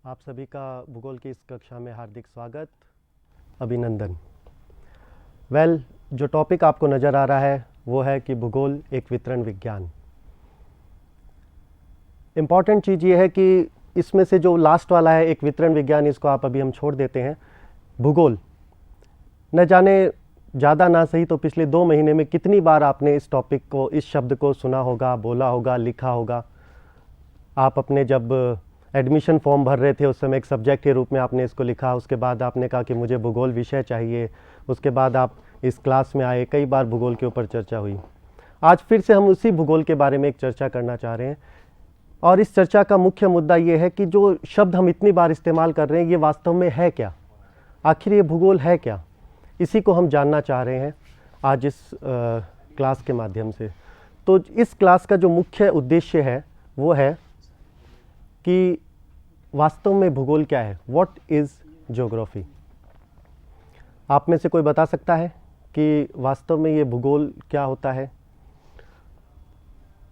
आप सभी का भूगोल की इस कक्षा में हार्दिक स्वागत, अभिनंदन। जो टॉपिक आपको नज़र आ रहा है वो है कि भूगोल एक वितरण विज्ञान। इम्पॉर्टेंट चीज़ ये है कि इसमें से जो लास्ट वाला है एक वितरण विज्ञान, इसको आप अभी हम छोड़ देते हैं। भूगोल न जाने ज़्यादा ना सही तो पिछले 2 महीने में कितनी बार आपने इस टॉपिक को, इस शब्द को सुना होगा, बोला होगा, लिखा होगा। आप अपने जब एडमिशन फॉर्म भर रहे थे उस समय एक सब्जेक्ट के रूप में आपने इसको लिखा, उसके बाद आपने कहा कि मुझे भूगोल विषय चाहिए, उसके बाद आप इस क्लास में आए, कई बार भूगोल के ऊपर चर्चा हुई। आज फिर से हम उसी भूगोल के बारे में एक चर्चा करना चाह रहे हैं और इस चर्चा का मुख्य मुद्दा ये है कि जो शब्द हम इतनी बार इस्तेमाल कर रहे हैं ये वास्तव में है क्या, आखिर ये भूगोल है क्या, इसी को हम जानना चाह रहे हैं आज इस क्लास के माध्यम से। तो इस क्लास का जो मुख्य उद्देश्य है वो है कि वास्तव में भूगोल क्या है, व्हाट इज़ ज्योग्राफी। आप में से कोई बता सकता है कि वास्तव में ये भूगोल क्या होता है?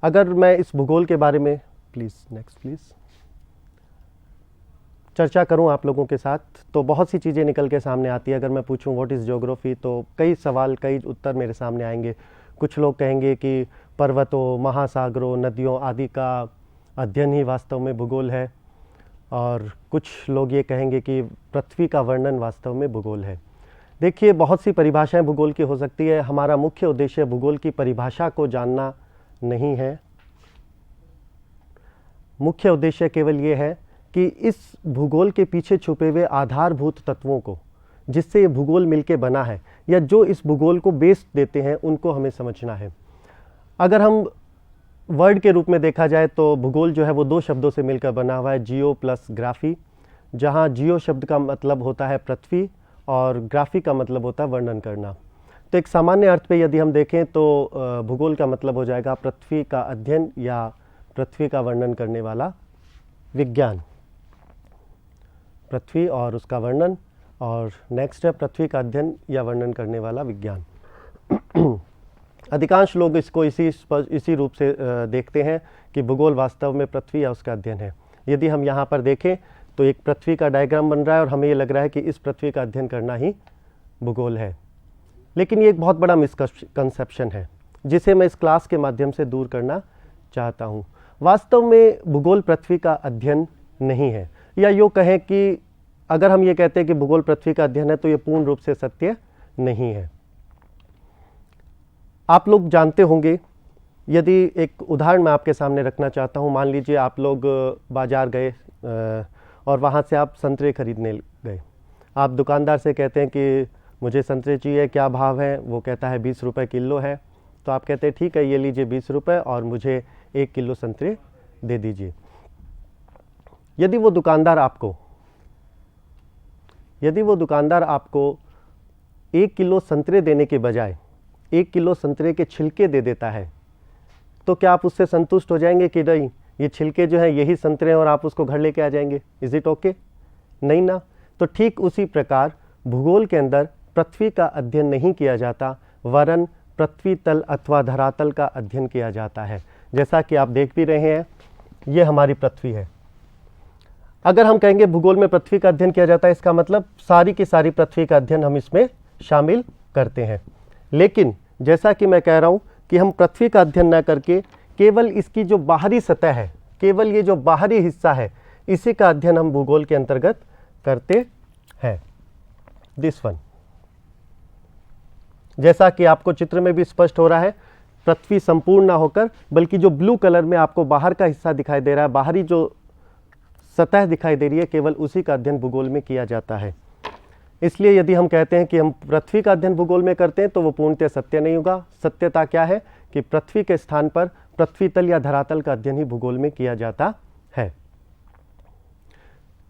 अगर मैं इस भूगोल के बारे में नेक्स्ट प्लीज़ चर्चा करूं आप लोगों के साथ तो बहुत सी चीज़ें निकल के सामने आती है। अगर मैं पूछूं व्हाट इज़ ज्योग्राफी तो कई सवाल, कई उत्तर मेरे सामने आएंगे। कुछ लोग कहेंगे कि पर्वतों, महासागरों, नदियों आदि का अध्ययन ही वास्तव में भूगोल है, और कुछ लोग ये कहेंगे कि पृथ्वी का वर्णन वास्तव में भूगोल है। देखिए, बहुत सी परिभाषाएं भूगोल की हो सकती है। हमारा मुख्य उद्देश्य भूगोल की परिभाषा को जानना नहीं है। मुख्य उद्देश्य केवल ये है कि इस भूगोल के पीछे छुपे हुए आधारभूत तत्वों को, जिससे ये भूगोल मिलके बना है या जो इस भूगोल को बेस देते हैं, उनको हमें समझना है। अगर हम वर्ड के रूप में देखा जाए तो भूगोल जो है वो 2 शब्दों से मिलकर बना हुआ है, जियो प्लस ग्राफी, जहाँ जियो शब्द का मतलब होता है पृथ्वी और ग्राफी का मतलब होता है वर्णन करना। तो एक सामान्य अर्थ पे यदि हम देखें तो भूगोल का मतलब हो जाएगा पृथ्वी का अध्ययन या पृथ्वी का वर्णन करने वाला विज्ञान, पृथ्वी और उसका वर्णन, और नेक्स्ट है पृथ्वी का अध्ययन या वर्णन करने वाला विज्ञान। अधिकांश लोग इसको इसी रूप से देखते हैं कि भूगोल वास्तव में पृथ्वी या उसका अध्ययन है। यदि हम यहाँ पर देखें तो एक पृथ्वी का डायग्राम बन रहा है और हमें ये लग रहा है कि इस पृथ्वी का अध्ययन करना ही भूगोल है, लेकिन ये एक बहुत बड़ा मिसकंसेप्शन है जिसे मैं इस क्लास के माध्यम से दूर करना चाहता हूँ। वास्तव में भूगोल पृथ्वी का अध्ययन नहीं है, या यूँ कहें कि अगर हम ये कहते हैं कि भूगोल पृथ्वी का अध्ययन है तो ये पूर्ण रूप से सत्य नहीं है। आप लोग जानते होंगे, यदि एक उदाहरण मैं आपके सामने रखना चाहता हूँ। मान लीजिए आप लोग बाज़ार गए और वहाँ से आप संतरे खरीदने गए। आप दुकानदार से कहते हैं कि मुझे संतरे चाहिए, क्या भाव है? वो कहता है 20 रुपये किलो है। तो आप कहते हैं ठीक है, ये लीजिए 20 रुपये और मुझे 1 किलो संतरे दे दीजिए। यदि वो दुकानदार आपको 1 किलो संतरे देने के बजाय 1 किलो संतरे के छिलके दे देता है, तो क्या आप उससे संतुष्ट हो जाएंगे कि नहीं, ये छिलके जो हैं यही संतरे हैं और आप उसको घर लेके आ जाएंगे? Is it okay? नहीं ना। तो ठीक उसी प्रकार भूगोल के अंदर पृथ्वी का अध्ययन नहीं किया जाता, वरन पृथ्वी तल अथवा धरातल का अध्ययन किया जाता है। जैसा कि आप देख भी रहे हैं, ये हमारी पृथ्वी है। अगर हम कहेंगे भूगोल में पृथ्वी का अध्ययन किया जाता है, इसका मतलब सारी की सारी पृथ्वी का अध्ययन हम इसमें शामिल करते हैं। लेकिन जैसा कि मैं कह रहा हूं कि हम पृथ्वी का अध्ययन न करके केवल इसकी जो बाहरी सतह है, केवल ये जो बाहरी हिस्सा है, इसी का अध्ययन हम भूगोल के अंतर्गत करते हैं। दिस वन, जैसा कि आपको चित्र में भी स्पष्ट हो रहा है, पृथ्वी संपूर्ण ना होकर बल्कि जो ब्लू कलर में आपको बाहर का हिस्सा दिखाई दे रहा है, बाहरी जो सतह दिखाई दे रही है, केवल उसी का अध्ययन भूगोल में किया जाता है। इसलिए यदि हम कहते हैं कि हम पृथ्वी का अध्ययन भूगोल में करते हैं तो वो पूर्णतः सत्य नहीं होगा। सत्यता क्या है कि पृथ्वी के स्थान पर पृथ्वी तल या धरातल का अध्ययन ही भूगोल में किया जाता है।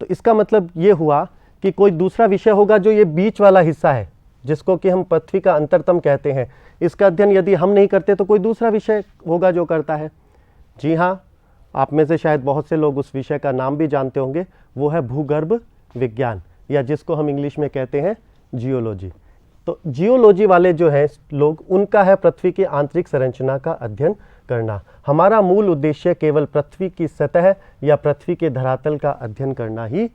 तो इसका मतलब ये हुआ कि कोई दूसरा विषय होगा जो ये बीच वाला हिस्सा है, जिसको कि हम पृथ्वी का अंतरतम कहते हैं, इसका अध्ययन यदि हम नहीं करते तो कोई दूसरा विषय होगा जो करता है। जी हाँ, आप में से शायद बहुत से लोग उस विषय का नाम भी जानते होंगे, वो है भूगर्भ विज्ञान, या जिसको हम इंग्लिश में कहते हैं जियोलॉजी। तो जियोलॉजी वाले जो हैं लोग, उनका है पृथ्वी की आंतरिक संरचना का अध्ययन करना। हमारा मूल उद्देश्य केवल पृथ्वी की सतह या पृथ्वी के धरातल का अध्ययन करना ही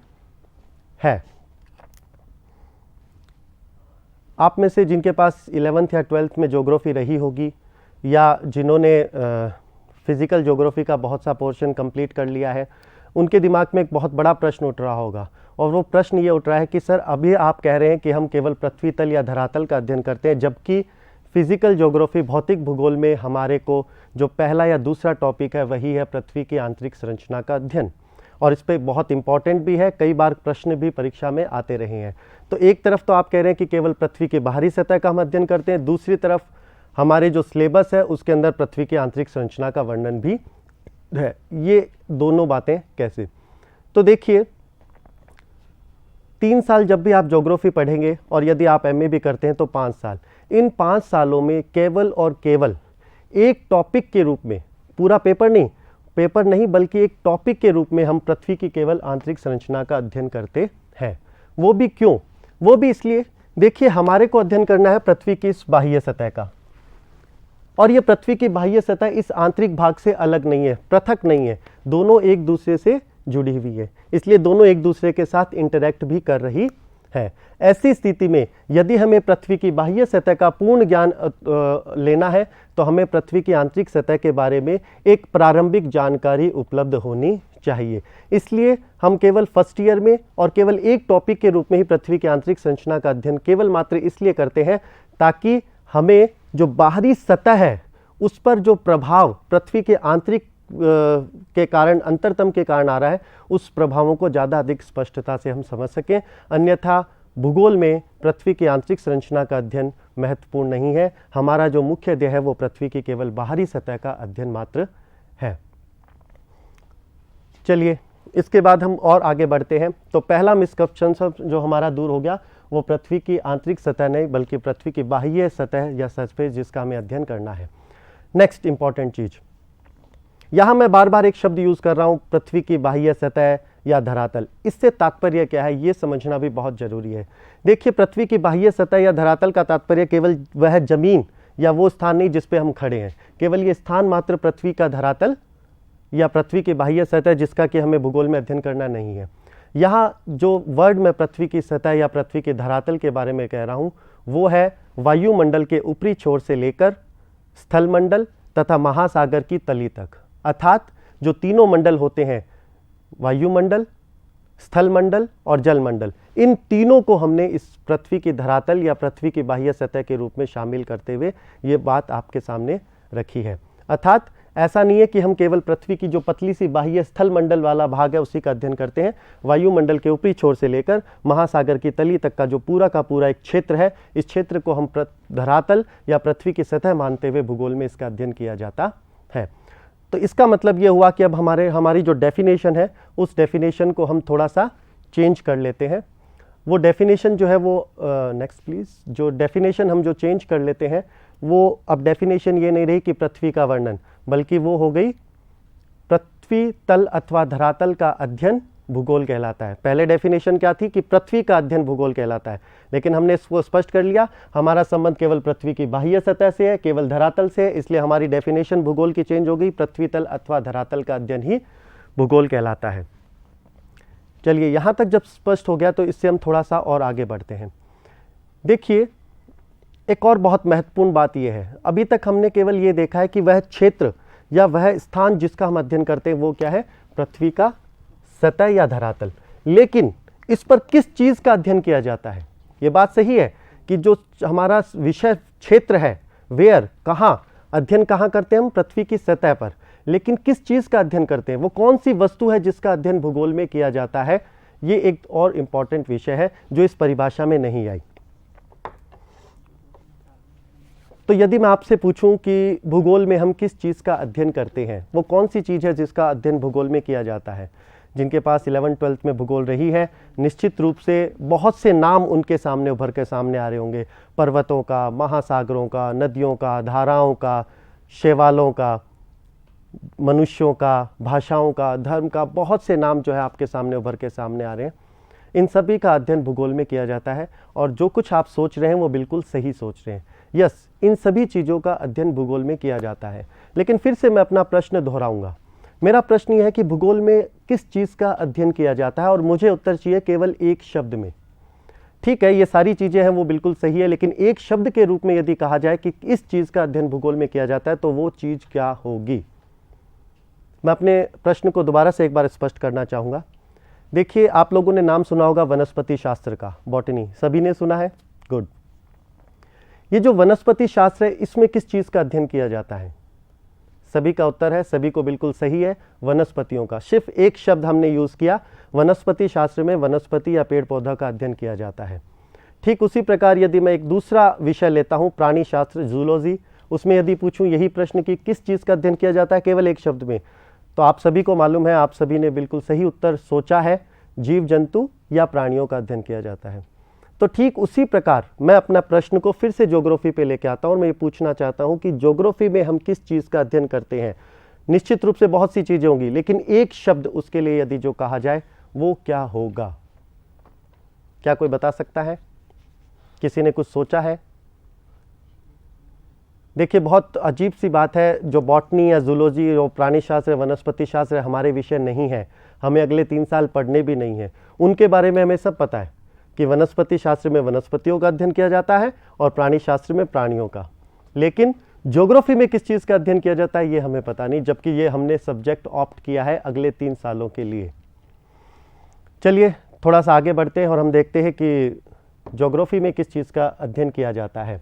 है। आप में से जिनके पास 11th या 12th में ज्योग्राफी रही होगी या जिन्होंने फिजिकल ज्योग्राफी का बहुत सा पोर्शन कंप्लीट कर लिया है, उनके दिमाग में एक बहुत बड़ा प्रश्न उठ रहा होगा, और वो प्रश्न ये उठ रहा है कि सर अभी आप कह रहे हैं कि हम केवल पृथ्वी तल या धरातल का अध्ययन करते हैं, जबकि फिजिकल ज्योग्राफी भौतिक भूगोल में हमारे को जो पहला या दूसरा टॉपिक है वही है पृथ्वी की आंतरिक संरचना का अध्ययन, और इस पे बहुत इंपॉर्टेंट भी है, कई बार प्रश्न भी परीक्षा में आते रहे हैं। तो एक तरफ तो आप कह रहे हैं कि केवल पृथ्वी की बाहरी सतह का हम अध्ययन करते हैं, दूसरी तरफ हमारे जो सिलेबस है उसके अंदर पृथ्वी की आंतरिक संरचना का वर्णन भी है। ये दोनों बातें कैसे? तो देखिए, 3 साल जब भी आप ज्योग्राफी पढ़ेंगे और यदि आप एमए भी करते हैं तो 5 साल, इन 5 सालों में केवल और केवल एक टॉपिक के रूप में, पूरा पेपर नहीं बल्कि एक टॉपिक के रूप में हम पृथ्वी की केवल आंतरिक संरचना का अध्ययन करते हैं। वो भी क्यों? वो भी इसलिए, देखिए हमारे को अध्ययन करना है पृथ्वी की इस बाह्य सतह का, और ये पृथ्वी की बाह्य सतह इस आंतरिक भाग से अलग नहीं है, पृथक नहीं है, दोनों एक दूसरे से जुड़ी हुई है, इसलिए दोनों एक दूसरे के साथ इंटरैक्ट भी कर रही है। ऐसी स्थिति में यदि हमें पृथ्वी की बाह्य सतह का पूर्ण ज्ञान लेना है तो हमें पृथ्वी की आंतरिक सतह के बारे में एक प्रारंभिक जानकारी उपलब्ध होनी चाहिए। इसलिए हम केवल फर्स्ट ईयर में और केवल एक टॉपिक के रूप में ही पृथ्वी की आंतरिक संरचना का अध्ययन केवल मात्र इसलिए करते हैं ताकि हमें जो बाहरी सतह है उस पर जो प्रभाव पृथ्वी के आंतरिक के कारण, अंतरतम के कारण आ रहा है, उस प्रभावों को ज़्यादा अधिक स्पष्टता से हम समझ सकें। अन्यथा भूगोल में पृथ्वी की आंतरिक संरचना का अध्ययन महत्वपूर्ण नहीं है। हमारा जो मुख्य ध्येय है वो पृथ्वी की केवल बाहरी सतह का अध्ययन मात्र है। चलिए इसके बाद हम और आगे बढ़ते हैं। तो पहला मिसकंसेप्शन जो हमारा दूर हो गया वो पृथ्वी की आंतरिक सतह नहीं बल्कि पृथ्वी की बाह्य सतह या सरफेस जिसका हमें अध्ययन करना है। नेक्स्ट इंपॉर्टेंट चीज, यहाँ मैं बार बार एक शब्द यूज कर रहा हूँ, पृथ्वी की बाह्य सतह या धरातल। इससे तात्पर्य क्या है ये समझना भी बहुत जरूरी है। देखिए, पृथ्वी की बाह्य सतह या धरातल का तात्पर्य केवल वह जमीन या वो स्थान नहीं जिस पे हम खड़े हैं, केवल ये स्थान मात्र पृथ्वी का धरातल या पृथ्वी की बाह्य सतह जिसका कि हमें भूगोल में अध्ययन करना नहीं है। यहाँ जो वर्ड मैं पृथ्वी की सतह या पृथ्वी के धरातल के बारे में कह रहा हूँ वो है वायुमंडल के ऊपरी छोर से लेकर स्थलमंडल तथा महासागर की तली तक, अर्थात जो तीनों मंडल होते हैं, वायुमंडल, स्थलमंडल और जलमंडल, इन तीनों को हमने इस पृथ्वी की धरातल या पृथ्वी की बाह्य सतह के रूप में शामिल करते हुए ये बात आपके सामने रखी है। अर्थात ऐसा नहीं है कि हम केवल पृथ्वी की जो पतली सी बाह्य स्थलमंडल वाला भाग है उसी का अध्ययन करते हैं। वायुमंडल के ऊपरी छोर से लेकर महासागर की तली तक का जो पूरा का पूरा एक क्षेत्र है, इस क्षेत्र को हम धरातल या पृथ्वी की सतह मानते हुए भूगोल में इसका अध्ययन किया जाता है। तो इसका मतलब ये हुआ कि अब हमारी जो डेफिनेशन है उस डेफिनेशन को हम थोड़ा सा चेंज कर लेते हैं। वो डेफिनेशन जो है वो नेक्स्ट प्लीज़, जो डेफिनेशन हम जो चेंज कर लेते हैं वो अब डेफिनेशन ये नहीं रही कि पृथ्वी का वर्णन, बल्कि वो हो गई पृथ्वी तल अथवा धरातल का अध्ययन भूगोल कहलाता है। पहले डेफिनेशन क्या थी कि पृथ्वी का अध्ययन भूगोल कहलाता है, लेकिन हमने इसको स्पष्ट कर लिया हमारा संबंध केवल पृथ्वी की बाह्य सतह से है, केवल धरातल से है, इसलिए हमारी डेफिनेशन भूगोल की चेंज हो गई, पृथ्वी तल अथवा धरातल का अध्ययन ही भूगोल कहलाता है। चलिए यहाँ तक जब स्पष्ट हो गया तो इससे हम थोड़ा सा और आगे बढ़ते हैं। देखिए, एक और बहुत महत्वपूर्ण बात यह है, अभी तक हमने केवल ये देखा है कि वह क्षेत्र या वह स्थान जिसका हम अध्ययन करते हैं वो क्या है, पृथ्वी का सतह या धरातल। लेकिन इस पर किस चीज़ का अध्ययन किया जाता है? ये बात सही है कि जो हमारा विषय क्षेत्र है, वेयर, कहाँ अध्ययन कहाँ करते हैं हम, पृथ्वी की सतह पर, लेकिन किस चीज़ का अध्ययन करते हैं, वो कौन सी वस्तु है जिसका अध्ययन भूगोल में किया जाता है, ये एक और इम्पॉर्टेंट विषय है जो इस परिभाषा में नहीं आई। तो यदि मैं आपसे पूछूं कि भूगोल में हम किस चीज़ का अध्ययन करते हैं, वो कौन सी चीज़ है जिसका अध्ययन भूगोल में किया जाता है? जिनके पास 11th-12th में भूगोल रही है, निश्चित रूप से बहुत से नाम उनके सामने उभर के सामने आ रहे होंगे, पर्वतों का, महासागरों का, नदियों का, धाराओं का, शैवालों का, मनुष्यों का, भाषाओं का, धर्म का, बहुत से नाम जो है आपके सामने उभर के सामने आ रहे हैं। इन सभी का अध्ययन भूगोल में किया जाता है और जो कुछ आप सोच रहे हैं वो बिल्कुल सही सोच रहे हैं। यस, इन सभी चीज़ों का अध्ययन भूगोल में किया जाता है, लेकिन फिर से मैं अपना प्रश्न दोहराऊंगा। मेरा प्रश्न यह है कि भूगोल में किस चीज़ का अध्ययन किया जाता है, और मुझे उत्तर चाहिए केवल एक शब्द में। ठीक है, ये सारी चीज़ें हैं वो बिल्कुल सही है, लेकिन एक शब्द के रूप में यदि कहा जाए कि इस चीज़ का अध्ययन भूगोल में किया जाता है तो वो चीज़ क्या होगी। मैं अपने प्रश्न को दोबारा से एक बार स्पष्ट करना चाहूँगा। देखिए, आप लोगों ने नाम सुना होगा वनस्पति शास्त्र का, बॉटनी, सभी ने सुना है, गुड। ये जो वनस्पति शास्त्र है, इसमें किस चीज़ का अध्ययन किया जाता है? सभी का उत्तर है, सभी को बिल्कुल सही है, वनस्पतियों का। सिर्फ एक शब्द हमने यूज़ किया, वनस्पति शास्त्र में वनस्पति या पेड़ पौधा का अध्ययन किया जाता है। ठीक उसी प्रकार यदि मैं एक दूसरा विषय लेता हूँ, प्राणी शास्त्र, जूलॉजी, उसमें यदि पूछूं यही प्रश्न कि किस चीज़ का अध्ययन किया जाता है केवल एक शब्द में, तो आप सभी को मालूम है, आप सभी ने बिल्कुल सही उत्तर सोचा है, जीव जंतु या प्राणियों का अध्ययन किया जाता है। तो ठीक उसी प्रकार मैं अपना प्रश्न को फिर से ज्योग्राफी पे लेके आता हूँ और मैं ये पूछना चाहता हूँ कि ज्योग्राफी में हम किस चीज़ का अध्ययन करते हैं। निश्चित रूप से बहुत सी चीज़ें होंगी, लेकिन एक शब्द उसके लिए यदि जो कहा जाए वो क्या होगा? क्या कोई बता सकता है? किसी ने कुछ सोचा है? देखिए, बहुत अजीब सी बात है, जो बॉटनी या जूलॉजी और प्राणी शास्त्र, वनस्पति शास्त्र हमारे विषय नहीं है, हमें अगले 3 साल पढ़ने भी नहीं है। उनके बारे में हमें सब पता है कि वनस्पति शास्त्र में वनस्पतियों का अध्ययन किया जाता है और प्राणी शास्त्र में प्राणियों का, लेकिन ज्योग्राफी में किस चीज़ का अध्ययन किया जाता है ये हमें पता नहीं, जबकि ये हमने सब्जेक्ट ऑप्ट किया है अगले 3 सालों के लिए। चलिए थोड़ा सा आगे बढ़ते हैं और हम देखते हैं कि ज्योग्राफी में किस चीज़ का अध्ययन किया जाता है।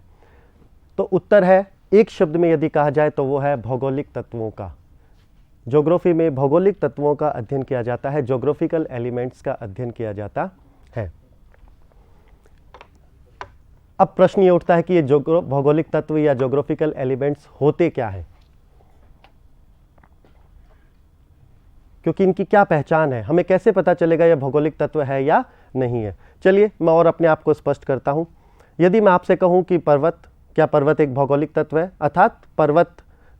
तो उत्तर है, एक शब्द में यदि कहा जाए तो वो है भौगोलिक तत्वों का। ज्योग्राफी में भौगोलिक तत्वों का अध्ययन किया जाता है, ज्योग्राफिकल एलिमेंट्स का अध्ययन किया जाता है। अब प्रश्न ये उठता है कि ये भौगोलिक तत्व या ज्योग्राफिकल एलिमेंट्स होते क्या हैं, क्योंकि इनकी क्या पहचान है, हमें कैसे पता चलेगा यह भौगोलिक तत्व है या नहीं है। चलिए मैं और अपने आप को स्पष्ट करता हूं। यदि मैं आपसे कहूं कि पर्वत, क्या पर्वत एक भौगोलिक तत्व है, अर्थात पर्वत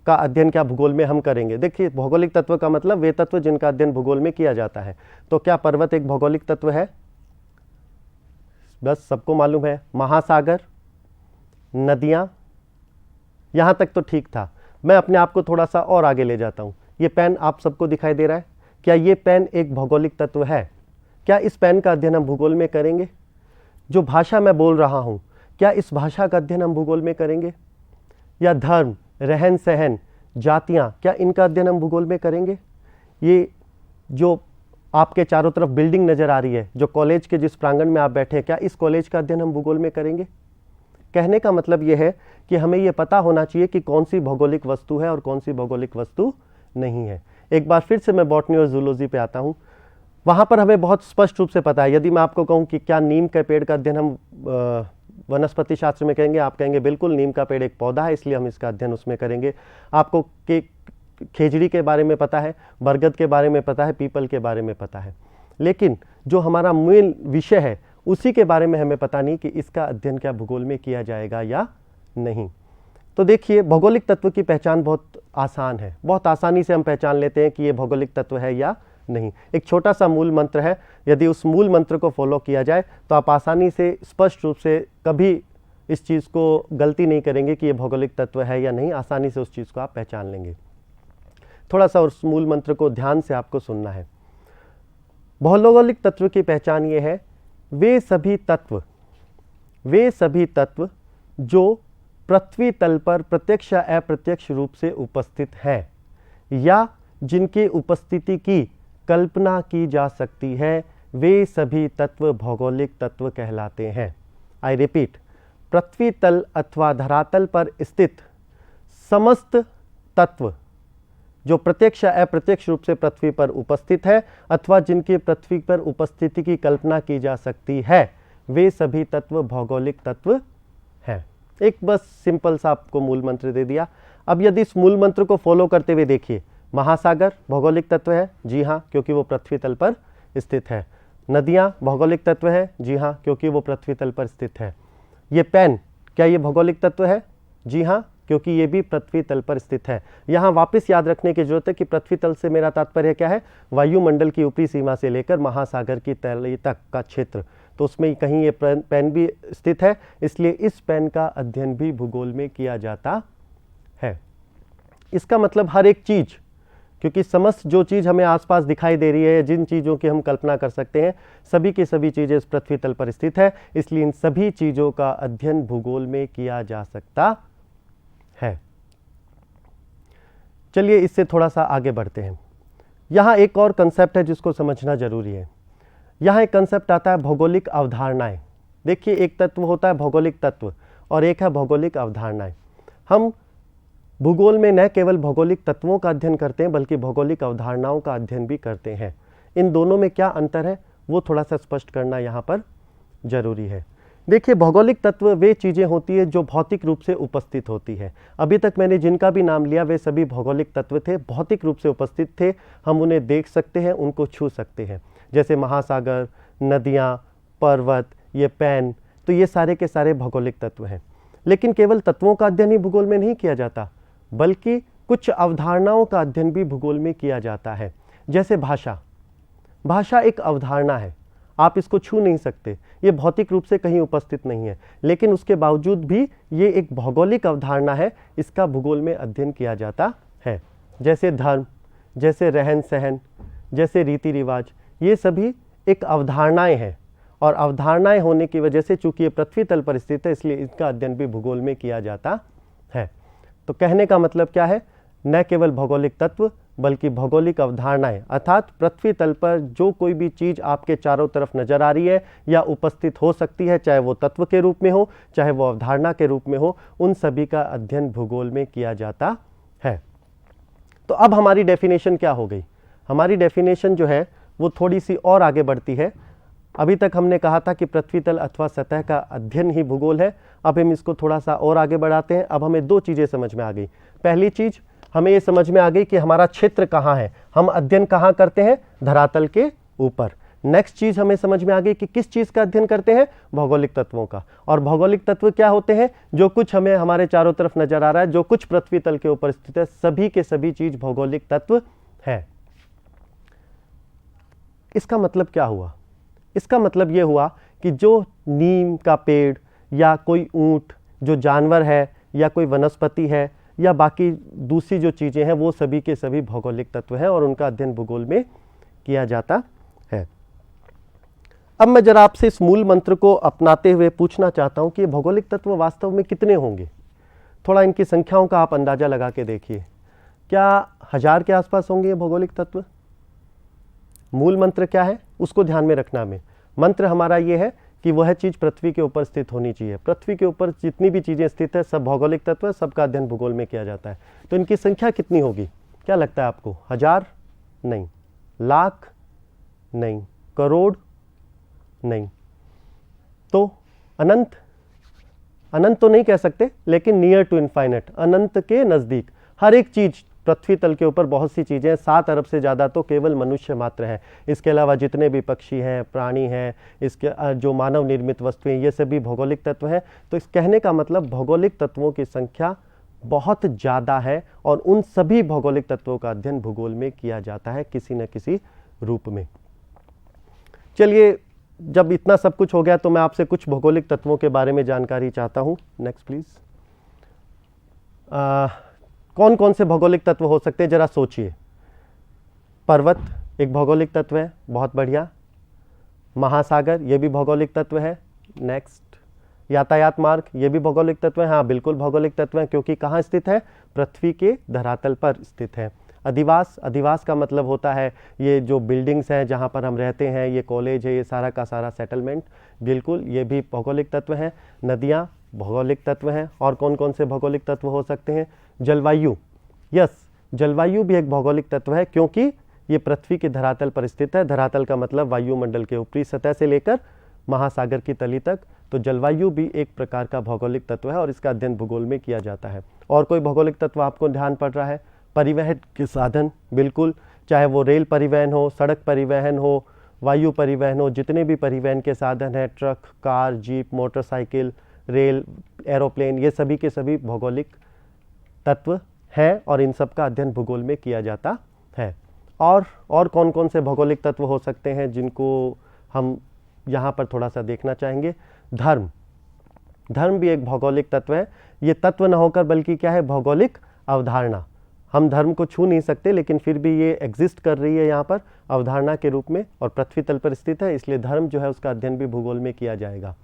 का अध्ययन क्या भूगोल में हम करेंगे। देखिए, भौगोलिक तत्व का मतलब वे तत्व जिनका अध्ययन भूगोल में किया जाता है। तो क्या पर्वत एक भौगोलिक तत्व है? बस सबको मालूम है, महासागर, नदियां, यहां तक तो ठीक था। मैं अपने आप को थोड़ा सा और आगे ले जाता हूं। ये पेन आप सबको दिखाई दे रहा है, क्या ये पेन एक भौगोलिक तत्व है? क्या इस पेन का अध्ययन हम भूगोल में करेंगे? जो भाषा मैं बोल रहा हूं, क्या इस भाषा का अध्ययन हम भूगोल में करेंगे? या धर्म, रहन सहन, जातियां, क्या इनका अध्ययन हम भूगोल में करेंगे? ये जो आपके चारों तरफ बिल्डिंग नजर आ रही है, जो कॉलेज के जिस प्रांगण में आप बैठे हैं, क्या इस कॉलेज का अध्ययन हम भूगोल में करेंगे? कहने का मतलब यह है कि हमें यह पता होना चाहिए कि कौन सी भौगोलिक वस्तु है और कौन सी भौगोलिक वस्तु नहीं है। एक बार फिर से मैं बॉटनी और जूलॉजी पे आता हूं। वहां पर हमें बहुत स्पष्ट रूप से पता है। यदि मैं आपको कहूं कि क्या नीम के पेड़ का अध्ययन हम वनस्पति शास्त्र में करेंगे, आप कहेंगे बिल्कुल, नीम का पेड़ एक पौधा है इसलिए हम इसका अध्ययन उसमें करेंगे। आपको खेजड़ी के बारे में पता है, बरगद के बारे में पता है, पीपल के बारे में पता है, लेकिन जो हमारा मूल विषय है उसी के बारे में हमें पता नहीं कि इसका अध्ययन क्या भूगोल में किया जाएगा या नहीं। तो देखिए, भौगोलिक तत्व की पहचान बहुत आसान है, बहुत आसानी से हम पहचान लेते हैं कि ये भौगोलिक तत्व है या नहीं। एक छोटा सा मूल मंत्र है, यदि उस मूल मंत्र को फॉलो किया जाए तो आप आसानी से स्पष्ट रूप से कभी इस चीज़ को गलती नहीं करेंगे कि ये भौगोलिक तत्व है या नहीं, आसानी से उस चीज़ को आप पहचान लेंगे। थोड़ा सा उस मूल मंत्र को ध्यान से आपको सुनना है। भौगोलिक तत्व की पहचान ये है, वे सभी तत्व जो पृथ्वी तल पर प्रत्यक्ष या अप्रत्यक्ष रूप से उपस्थित हैं या जिनकी उपस्थिति की कल्पना की जा सकती है, वे सभी तत्व भौगोलिक तत्व कहलाते हैं। आई रिपीट, पृथ्वी तल अथवा धरातल पर स्थित समस्त तत्व जो प्रत्यक्ष या अप्रत्यक्ष रूप से पृथ्वी पर उपस्थित है अथवा जिनकी पृथ्वी पर उपस्थिति की कल्पना की जा सकती है, वे सभी तत्व भौगोलिक तत्व हैं। एक बस सिंपल सा आपको मूल मंत्र दे दिया। अब यदि इस मूल मंत्र को फॉलो करते हुए देखिए, महासागर भौगोलिक तत्व है, जी हाँ, क्योंकि वो पृथ्वी तल पर स्थित है। नदियाँ भौगोलिक तत्व है, जी हाँ, क्योंकि वो पृथ्वी तल पर स्थित है। ये पेन, क्या ये भौगोलिक तत्व है? जी हाँ, क्योंकि ये भी पृथ्वी तल पर स्थित है। यहाँ वापस याद रखने की जरूरत है कि पृथ्वी तल से मेरा तात्पर्य क्या है? वायुमंडल की ऊपरी सीमा से लेकर महासागर की तलई तक का क्षेत्र, तो उसमें कहीं ये पेन भी स्थित है, इसलिए इस पेन का अध्ययन भी भूगोल में किया जाता है। इसका मतलब हर एक चीज़, क्योंकि समस्त जो चीज़ हमें आसपास दिखाई दे रही है, जिन चीज़ों की हम कल्पना कर सकते हैं, सभी की सभी चीज़ें इस पृथ्वी तल पर स्थित है। इसलिए इन सभी चीज़ों का अध्ययन भूगोल में किया जा सकता है। चलिए इससे थोड़ा सा आगे बढ़ते हैं। यहाँ एक और कंसेप्ट है जिसको समझना जरूरी है। यहाँ एक कंसेप्ट आता है भौगोलिक अवधारणाएं। देखिए, एक तत्व होता है भौगोलिक तत्व और एक है भौगोलिक अवधारणाएं। हम भूगोल में न केवल भौगोलिक तत्वों का अध्ययन करते हैं बल्कि भौगोलिक अवधारणाओं का अध्ययन भी करते हैं। इन दोनों में क्या अंतर है वो थोड़ा सा स्पष्ट करना यहाँ पर जरूरी है। देखिए, भौगोलिक तत्व वे चीज़ें होती है जो भौतिक रूप से उपस्थित होती है। अभी तक मैंने जिनका भी नाम लिया वे सभी भौगोलिक तत्व थे, भौतिक रूप से उपस्थित थे। हम उन्हें देख सकते हैं, उनको छू सकते हैं, जैसे महासागर, नदियाँ, पर्वत, ये पैन, तो ये सारे के सारे भौगोलिक तत्व हैं। लेकिन केवल तत्वों का अध्ययन ही भूगोल में नहीं किया जाता, बल्कि कुछ अवधारणाओं का अध्ययन भी भूगोल में किया जाता है। जैसे भाषा। भाषा एक अवधारणा है, आप इसको छू नहीं सकते, ये भौतिक रूप से कहीं उपस्थित नहीं है, लेकिन उसके बावजूद भी ये एक भौगोलिक अवधारणा है, इसका भूगोल में अध्ययन किया जाता है। जैसे धर्म, जैसे रहन सहन, जैसे रीति रिवाज, ये सभी एक अवधारणाएं हैं और अवधारणाएं होने की वजह से चूंकि ये पृथ्वी तल पर स्थित है, इसलिए इसका अध्ययन भी भूगोल में किया जाता है। तो कहने का मतलब क्या है, न केवल भौगोलिक तत्व बल्कि भौगोलिक अवधारणाएं, अर्थात पृथ्वी तल पर जो कोई भी चीज़ आपके चारों तरफ नजर आ रही है या उपस्थित हो सकती है, चाहे वो तत्व के रूप में हो चाहे वो अवधारणा के रूप में हो, उन सभी का अध्ययन भूगोल में किया जाता है। तो अब हमारी डेफिनेशन क्या हो गई? हमारी डेफिनेशन जो है वो थोड़ी सी और आगे बढ़ती है। अभी तक हमने कहा था कि पृथ्वी तल अथवा सतह का अध्ययन ही भूगोल है। अब हम इसको थोड़ा सा और आगे बढ़ाते हैं। अब हमें दो चीज़ें समझ में आ गई। पहली चीज़ हमें ये समझ में आ गई कि हमारा क्षेत्र कहाँ है, हम अध्ययन कहाँ करते हैं, धरातल के ऊपर। नेक्स्ट चीज़ हमें समझ में आ गई कि किस चीज़ का अध्ययन करते हैं, भौगोलिक तत्वों का। और भौगोलिक तत्व क्या होते हैं? जो कुछ हमें हमारे चारों तरफ नजर आ रहा है, जो कुछ पृथ्वी तल के ऊपर स्थित है, सभी के सभी चीज़ भौगोलिक तत्व है। इसका मतलब क्या हुआ? इसका मतलब ये हुआ कि जो नीम का पेड़ या कोई ऊंट, जो जानवर है या कोई वनस्पति है या बाकी दूसरी जो चीज़ें हैं, वो सभी के सभी भौगोलिक तत्व हैं और उनका अध्ययन भूगोल में किया जाता है। अब मैं जरा आपसे इस मूल मंत्र को अपनाते हुए पूछना चाहता हूं कि ये भौगोलिक तत्व वास्तव में कितने होंगे। थोड़ा इनकी संख्याओं का आप अंदाजा लगा के देखिए। क्या 1000 के आसपास होंगे ये भौगोलिक तत्व? मूल मंत्र क्या है उसको ध्यान में रखना। में मंत्र हमारा ये है कि वह चीज़ पृथ्वी के ऊपर स्थित होनी चाहिए। पृथ्वी के ऊपर जितनी भी चीज़ें स्थित है सब भौगोलिक तत्व है, सबका अध्ययन भूगोल में किया जाता है। तो इनकी संख्या कितनी होगी? क्या लगता है आपको? 1000 नहीं, लाख नहीं, करोड़ नहीं, तो अनंत? अनंत तो नहीं कह सकते, लेकिन नियर टू इनफाइनाइट, अनंत के नज़दीक। हर एक चीज़ पृथ्वी तल के ऊपर बहुत सी चीज़ें, 7 अरब से ज़्यादा तो केवल मनुष्य मात्र हैं। इसके अलावा जितने भी पक्षी हैं, प्राणी हैं, इसके जो मानव निर्मित वस्तुएं, ये सभी भौगोलिक तत्व हैं। तो इस कहने का मतलब भौगोलिक तत्वों की संख्या बहुत ज़्यादा है और उन सभी भौगोलिक तत्वों का अध्ययन भूगोल में किया जाता है किसी न किसी रूप में। चलिए, जब इतना सब कुछ हो गया तो मैं आपसे कुछ भौगोलिक तत्वों के बारे में जानकारी चाहता हूँ। Next please. कौन कौन से भौगोलिक तत्व हो सकते हैं, जरा सोचिए। पर्वत एक भौगोलिक तत्व है, बहुत बढ़िया। महासागर ये भी भौगोलिक तत्व है। नेक्स्ट, यातायात मार्ग ये भी भौगोलिक तत्व है। हाँ, बिल्कुल भौगोलिक तत्व है, क्योंकि कहाँ स्थित है? पृथ्वी के धरातल पर स्थित है। अधिवास, अधिवास का मतलब होता है ये जो बिल्डिंग्स हैं जहाँ पर हम रहते हैं, ये कॉलेज है, ये सारा का सारा सेटलमेंट, बिल्कुल ये भी भौगोलिक तत्व है। नदियाँ भौगोलिक तत्व हैं। और कौन कौन से भौगोलिक तत्व हो सकते हैं? जलवायु, यस, जलवायु भी एक भौगोलिक तत्व है, क्योंकि ये पृथ्वी के धरातल पर स्थित है। धरातल का मतलब वायुमंडल के ऊपरी सतह से लेकर महासागर की तली तक। तो जलवायु भी एक प्रकार का भौगोलिक तत्व है और इसका अध्ययन भूगोल में किया जाता है। और कोई भौगोलिक तत्व आपको ध्यान पड़ रहा है? परिवहन के साधन, बिल्कुल, चाहे वो रेल परिवहन हो, सड़क परिवहन हो, वायु परिवहन हो, जितने भी परिवहन के साधन हैं, truck, car, jeep, motorcycle, rail, aeroplane, ये सभी के सभी भौगोलिक तत्व हैं और इन सब का अध्ययन भूगोल में किया जाता है। और कौन कौन से भौगोलिक तत्व हो सकते हैं जिनको हम यहाँ पर थोड़ा सा देखना चाहेंगे? धर्म, धर्म भी एक भौगोलिक तत्व है। ये तत्व न होकर बल्कि क्या है? भौगोलिक अवधारणा। हम धर्म को छू नहीं सकते, लेकिन फिर भी ये एग्जिस्ट कर रही है यहाँ पर अवधारणा के रूप में और पृथ्वी तल पर स्थित है, इसलिए धर्म जो है उसका अध्ययन भी भूगोल में किया जाएगा।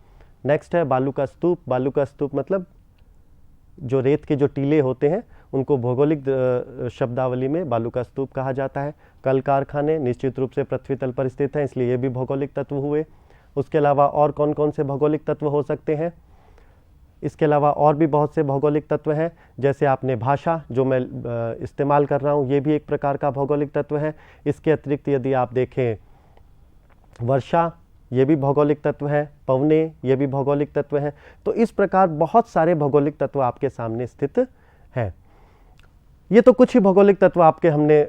नेक्स्ट है बालू का स्तूप। बालू का स्तूप मतलब जो रेत के जो टीले होते हैं उनको भौगोलिक शब्दावली में बालू का स्तूप कहा जाता है। कल कारखाने निश्चित रूप से पृथ्वी तल पर स्थित हैं, इसलिए ये भी भौगोलिक तत्व हुए। उसके अलावा और कौन कौन से भौगोलिक तत्व हो सकते हैं? इसके अलावा और भी बहुत से भौगोलिक तत्व हैं, जैसे आपने भाषा जो मैं इस्तेमाल कर रहा हूँ, ये भी एक प्रकार का भौगोलिक तत्व है। इसके अतिरिक्त यदि आप देखें वर्षा, ये भी भौगोलिक तत्व है। पवने, ये भी भौगोलिक तत्व है। तो इस प्रकार बहुत सारे भौगोलिक तत्व आपके सामने स्थित हैं। ये तो कुछ ही भौगोलिक तत्व आपके हमने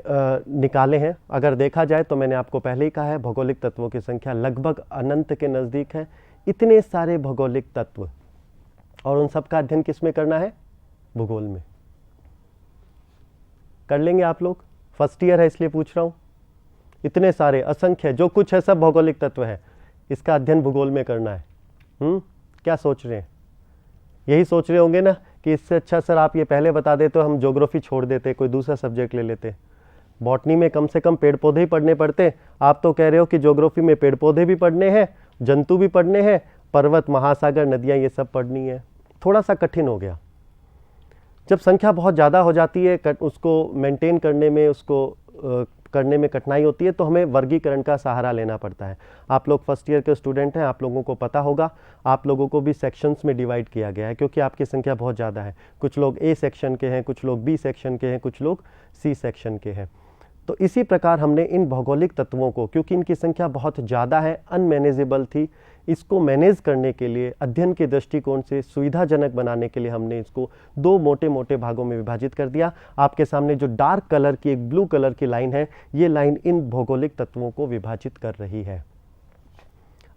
निकाले हैं। अगर देखा जाए तो मैंने आपको पहले ही कहा है भौगोलिक तत्वों की संख्या लगभग अनंत के नज़दीक है। इतने सारे भौगोलिक तत्व, और उन सब का अध्ययन किस में करना है? भूगोल में। कर लेंगे आप लोग? फर्स्ट ईयर है इसलिए पूछ रहा हूँ। इतने सारे असंख्य जो कुछ है सब भौगोलिक तत्व है, इसका अध्ययन भूगोल में करना है। क्या सोच रहे हैं? यही सोच रहे होंगे ना कि इससे अच्छा सर आप ये पहले बता दे तो हम ज्योग्राफी छोड़ देते, कोई दूसरा सब्जेक्ट ले लेते। बॉटनी में कम से कम पेड़ पौधे ही पढ़ने पड़ते। आप तो कह रहे हो कि ज्योग्राफी में पेड़ पौधे भी पढ़ने हैं, जंतु भी पढ़ने हैं, पर्वत, महासागर, नदियाँ, ये सब पढ़नी है। थोड़ा सा कठिन हो गया। जब संख्या बहुत ज़्यादा हो जाती है, उसको मेंटेन करने में, उसको करने में कठिनाई होती है, तो हमें वर्गीकरण का सहारा लेना पड़ता है। आप लोग फर्स्ट ईयर के स्टूडेंट हैं, आप लोगों को पता होगा, आप लोगों को भी सेक्शंस में डिवाइड किया गया है क्योंकि आपकी संख्या बहुत ज़्यादा है। कुछ लोग ए सेक्शन के हैं, कुछ लोग बी सेक्शन के हैं, कुछ लोग सी सेक्शन के हैं। तो इसी प्रकार हमने इन भौगोलिक तत्वों को, क्योंकि इनकी संख्या बहुत ज़्यादा है, अनमैनेजेबल थी, इसको मैनेज करने के लिए, अध्ययन के दृष्टिकोण से सुविधाजनक बनाने के लिए हमने इसको दो मोटे मोटे भागों में विभाजित कर दिया। आपके सामने जो डार्क कलर की एक ब्लू कलर की लाइन है, ये लाइन इन भौगोलिक तत्वों को विभाजित कर रही है।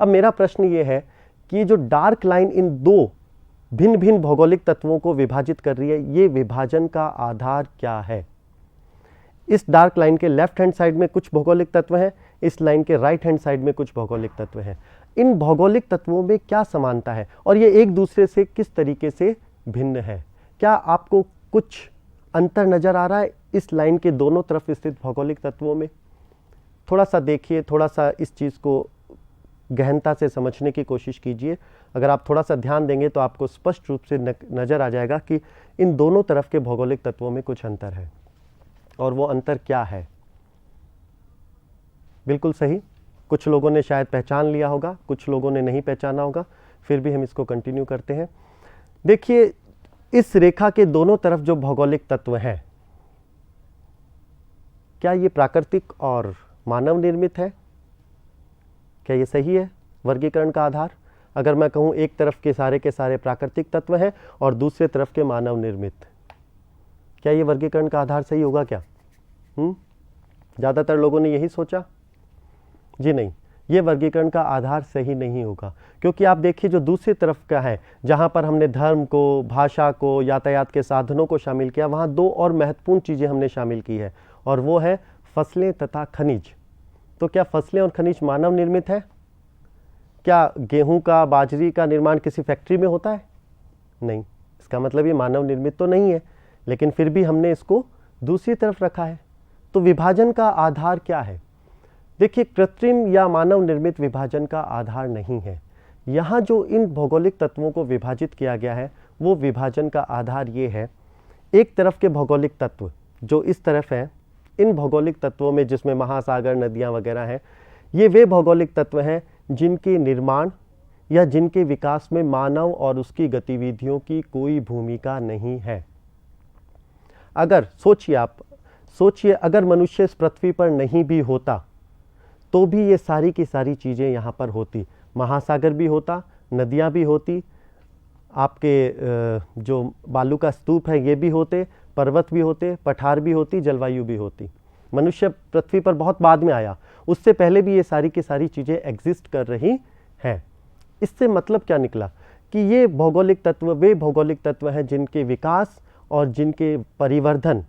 अब मेरा प्रश्न ये है कि ये जो डार्क लाइन इन दो भिन्न भिन्न भौगोलिक तत्वों को विभाजित कर रही है, ये विभाजन का आधार क्या है? इस डार्क लाइन के लेफ्ट हैंड साइड में कुछ भौगोलिक तत्व हैं, इस लाइन के राइट हैंड साइड में कुछ भौगोलिक तत्व हैं। इन भौगोलिक तत्वों में क्या समानता है और ये एक दूसरे से किस तरीके से भिन्न है? क्या आपको कुछ अंतर नजर आ रहा है इस लाइन के दोनों तरफ स्थित भौगोलिक तत्वों में? थोड़ा सा देखिए, थोड़ा सा इस चीज़ को गहनता से समझने की कोशिश कीजिए। अगर आप थोड़ा सा ध्यान देंगे तो आपको स्पष्ट रूप से नज़र आ जाएगा कि इन दोनों तरफ के भौगोलिक तत्वों में कुछ अंतर है, और वो अंतर क्या है? बिल्कुल सही, कुछ लोगों ने शायद पहचान लिया होगा, कुछ लोगों ने नहीं पहचाना होगा, फिर भी हम इसको कंटिन्यू करते हैं। देखिए, इस रेखा के दोनों तरफ जो भौगोलिक तत्व हैं, क्या ये प्राकृतिक और मानव निर्मित है? क्या ये सही है वर्गीकरण का आधार? अगर मैं कहूँ एक तरफ के सारे प्राकृतिक तत्व हैं और दूसरे तरफ के मानव निर्मित, क्या ये वर्गीकरण का आधार सही होगा क्या? ज़्यादातर लोगों ने यही सोचा। जी नहीं, ये वर्गीकरण का आधार सही नहीं होगा, क्योंकि आप देखिए जो दूसरी तरफ का है, जहाँ पर हमने धर्म को, भाषा को, यातायात के साधनों को शामिल किया, वहाँ दो और महत्वपूर्ण चीज़ें हमने शामिल की है, और वो है फसलें तथा खनिज। तो क्या फसलें और खनिज मानव निर्मित है? क्या गेहूं का, बाजरी का निर्माण किसी फैक्ट्री में होता है? नहीं, इसका मतलब ये मानव निर्मित तो नहीं है, लेकिन फिर भी हमने इसको दूसरी तरफ रखा है। तो विभाजन का आधार क्या है? देखिए, कृत्रिम या मानव निर्मित विभाजन का आधार नहीं है। यहाँ जो इन भौगोलिक तत्वों को विभाजित किया गया है, वो विभाजन का आधार ये है, एक तरफ के भौगोलिक तत्व जो इस तरफ हैं, इन भौगोलिक तत्वों में जिसमें महासागर, नदियाँ वगैरह हैं, ये वे भौगोलिक तत्व हैं जिनके निर्माण या जिनके विकास में मानव और उसकी गतिविधियों की कोई भूमिका नहीं है। अगर सोचिए अगर मनुष्य इस पृथ्वी पर नहीं भी होता तो भी ये सारी की सारी चीज़ें यहाँ पर होती, महासागर भी होता, नदियाँ भी होती, आपके जो बालू का स्तूप है ये भी होते, पर्वत भी होते, पठार भी होती, जलवायु भी होती। मनुष्य पृथ्वी पर बहुत बाद में आया, उससे पहले भी ये सारी की सारी चीज़ें एग्जिस्ट कर रही हैं। इससे मतलब क्या निकला कि ये भौगोलिक तत्व वे भौगोलिक तत्व हैं जिनके विकास और जिनके परिवर्धन,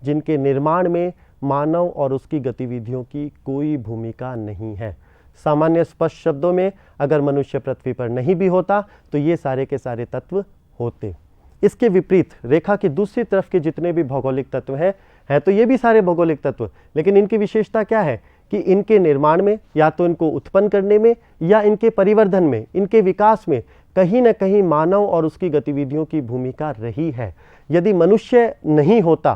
जिनके निर्माण में मानव और उसकी गतिविधियों की कोई भूमिका नहीं है। सामान्य स्पष्ट शब्दों में, अगर मनुष्य पृथ्वी पर नहीं भी होता तो ये सारे के सारे तत्व होते। इसके विपरीत रेखा की दूसरी तरफ के जितने भी भौगोलिक तत्व हैं तो ये भी सारे भौगोलिक तत्व, लेकिन इनकी विशेषता क्या है कि इनके निर्माण में या तो इनको उत्पन्न करने में या इनके परिवर्धन में, इनके विकास में कहीं ना कहीं मानव और उसकी गतिविधियों की भूमिका रही है। यदि मनुष्य नहीं होता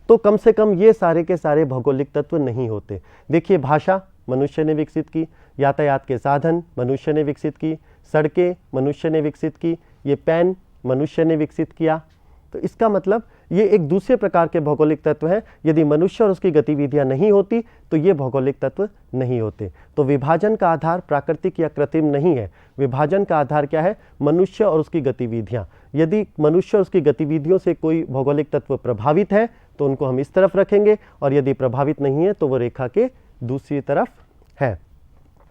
तो कम से कम ये सारे के सारे भौगोलिक तत्व नहीं होते। देखिए, भाषा मनुष्य ने विकसित की, यातायात के साधन मनुष्य ने विकसित की, सड़कें मनुष्य ने विकसित की, ये पेन मनुष्य ने विकसित किया। तो इसका मतलब ये एक दूसरे प्रकार के भौगोलिक तत्व हैं। यदि मनुष्य और उसकी गतिविधियां नहीं होती तो ये भौगोलिक तत्व नहीं होते। तो विभाजन का आधार प्राकृतिक या कृत्रिम नहीं है। विभाजन का आधार क्या है? मनुष्य और उसकी गतिविधियां। यदि मनुष्य और उसकी गतिविधियों से कोई भौगोलिक तत्व प्रभावित है तो उनको हम इस तरफ रखेंगे, और यदि प्रभावित नहीं है तो वो रेखा के दूसरी तरफ है।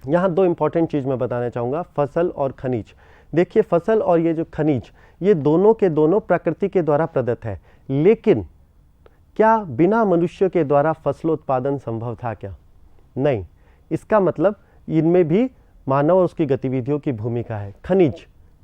यहाँ दो इंपॉर्टेंट चीज़ मैं बताना चाहूँगा, फसल और खनिज। देखिए, फसल और ये जो खनिज, ये दोनों के दोनों प्रकृति के द्वारा प्रदत्त है, लेकिन क्या बिना मनुष्य के द्वारा फसलोत्पादन संभव था क्या? नहीं। इसका मतलब इनमें भी मानव और उसकी गतिविधियों की भूमिका है।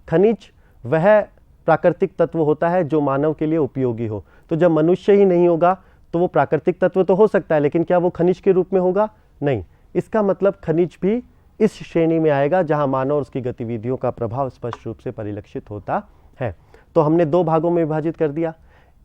खनिज वह प्राकृतिक तत्व होता है जो मानव के लिए उपयोगी हो। तो जब मनुष्य ही नहीं होगा तो वो प्राकृतिक तत्व तो हो सकता है, लेकिन क्या वो खनिज के रूप में होगा? नहीं। इसका मतलब खनिज भी इस श्रेणी में आएगा जहां मानव और उसकी गतिविधियों का प्रभाव स्पष्ट रूप से परिलक्षित होता है। तो हमने दो भागों में विभाजित कर दिया।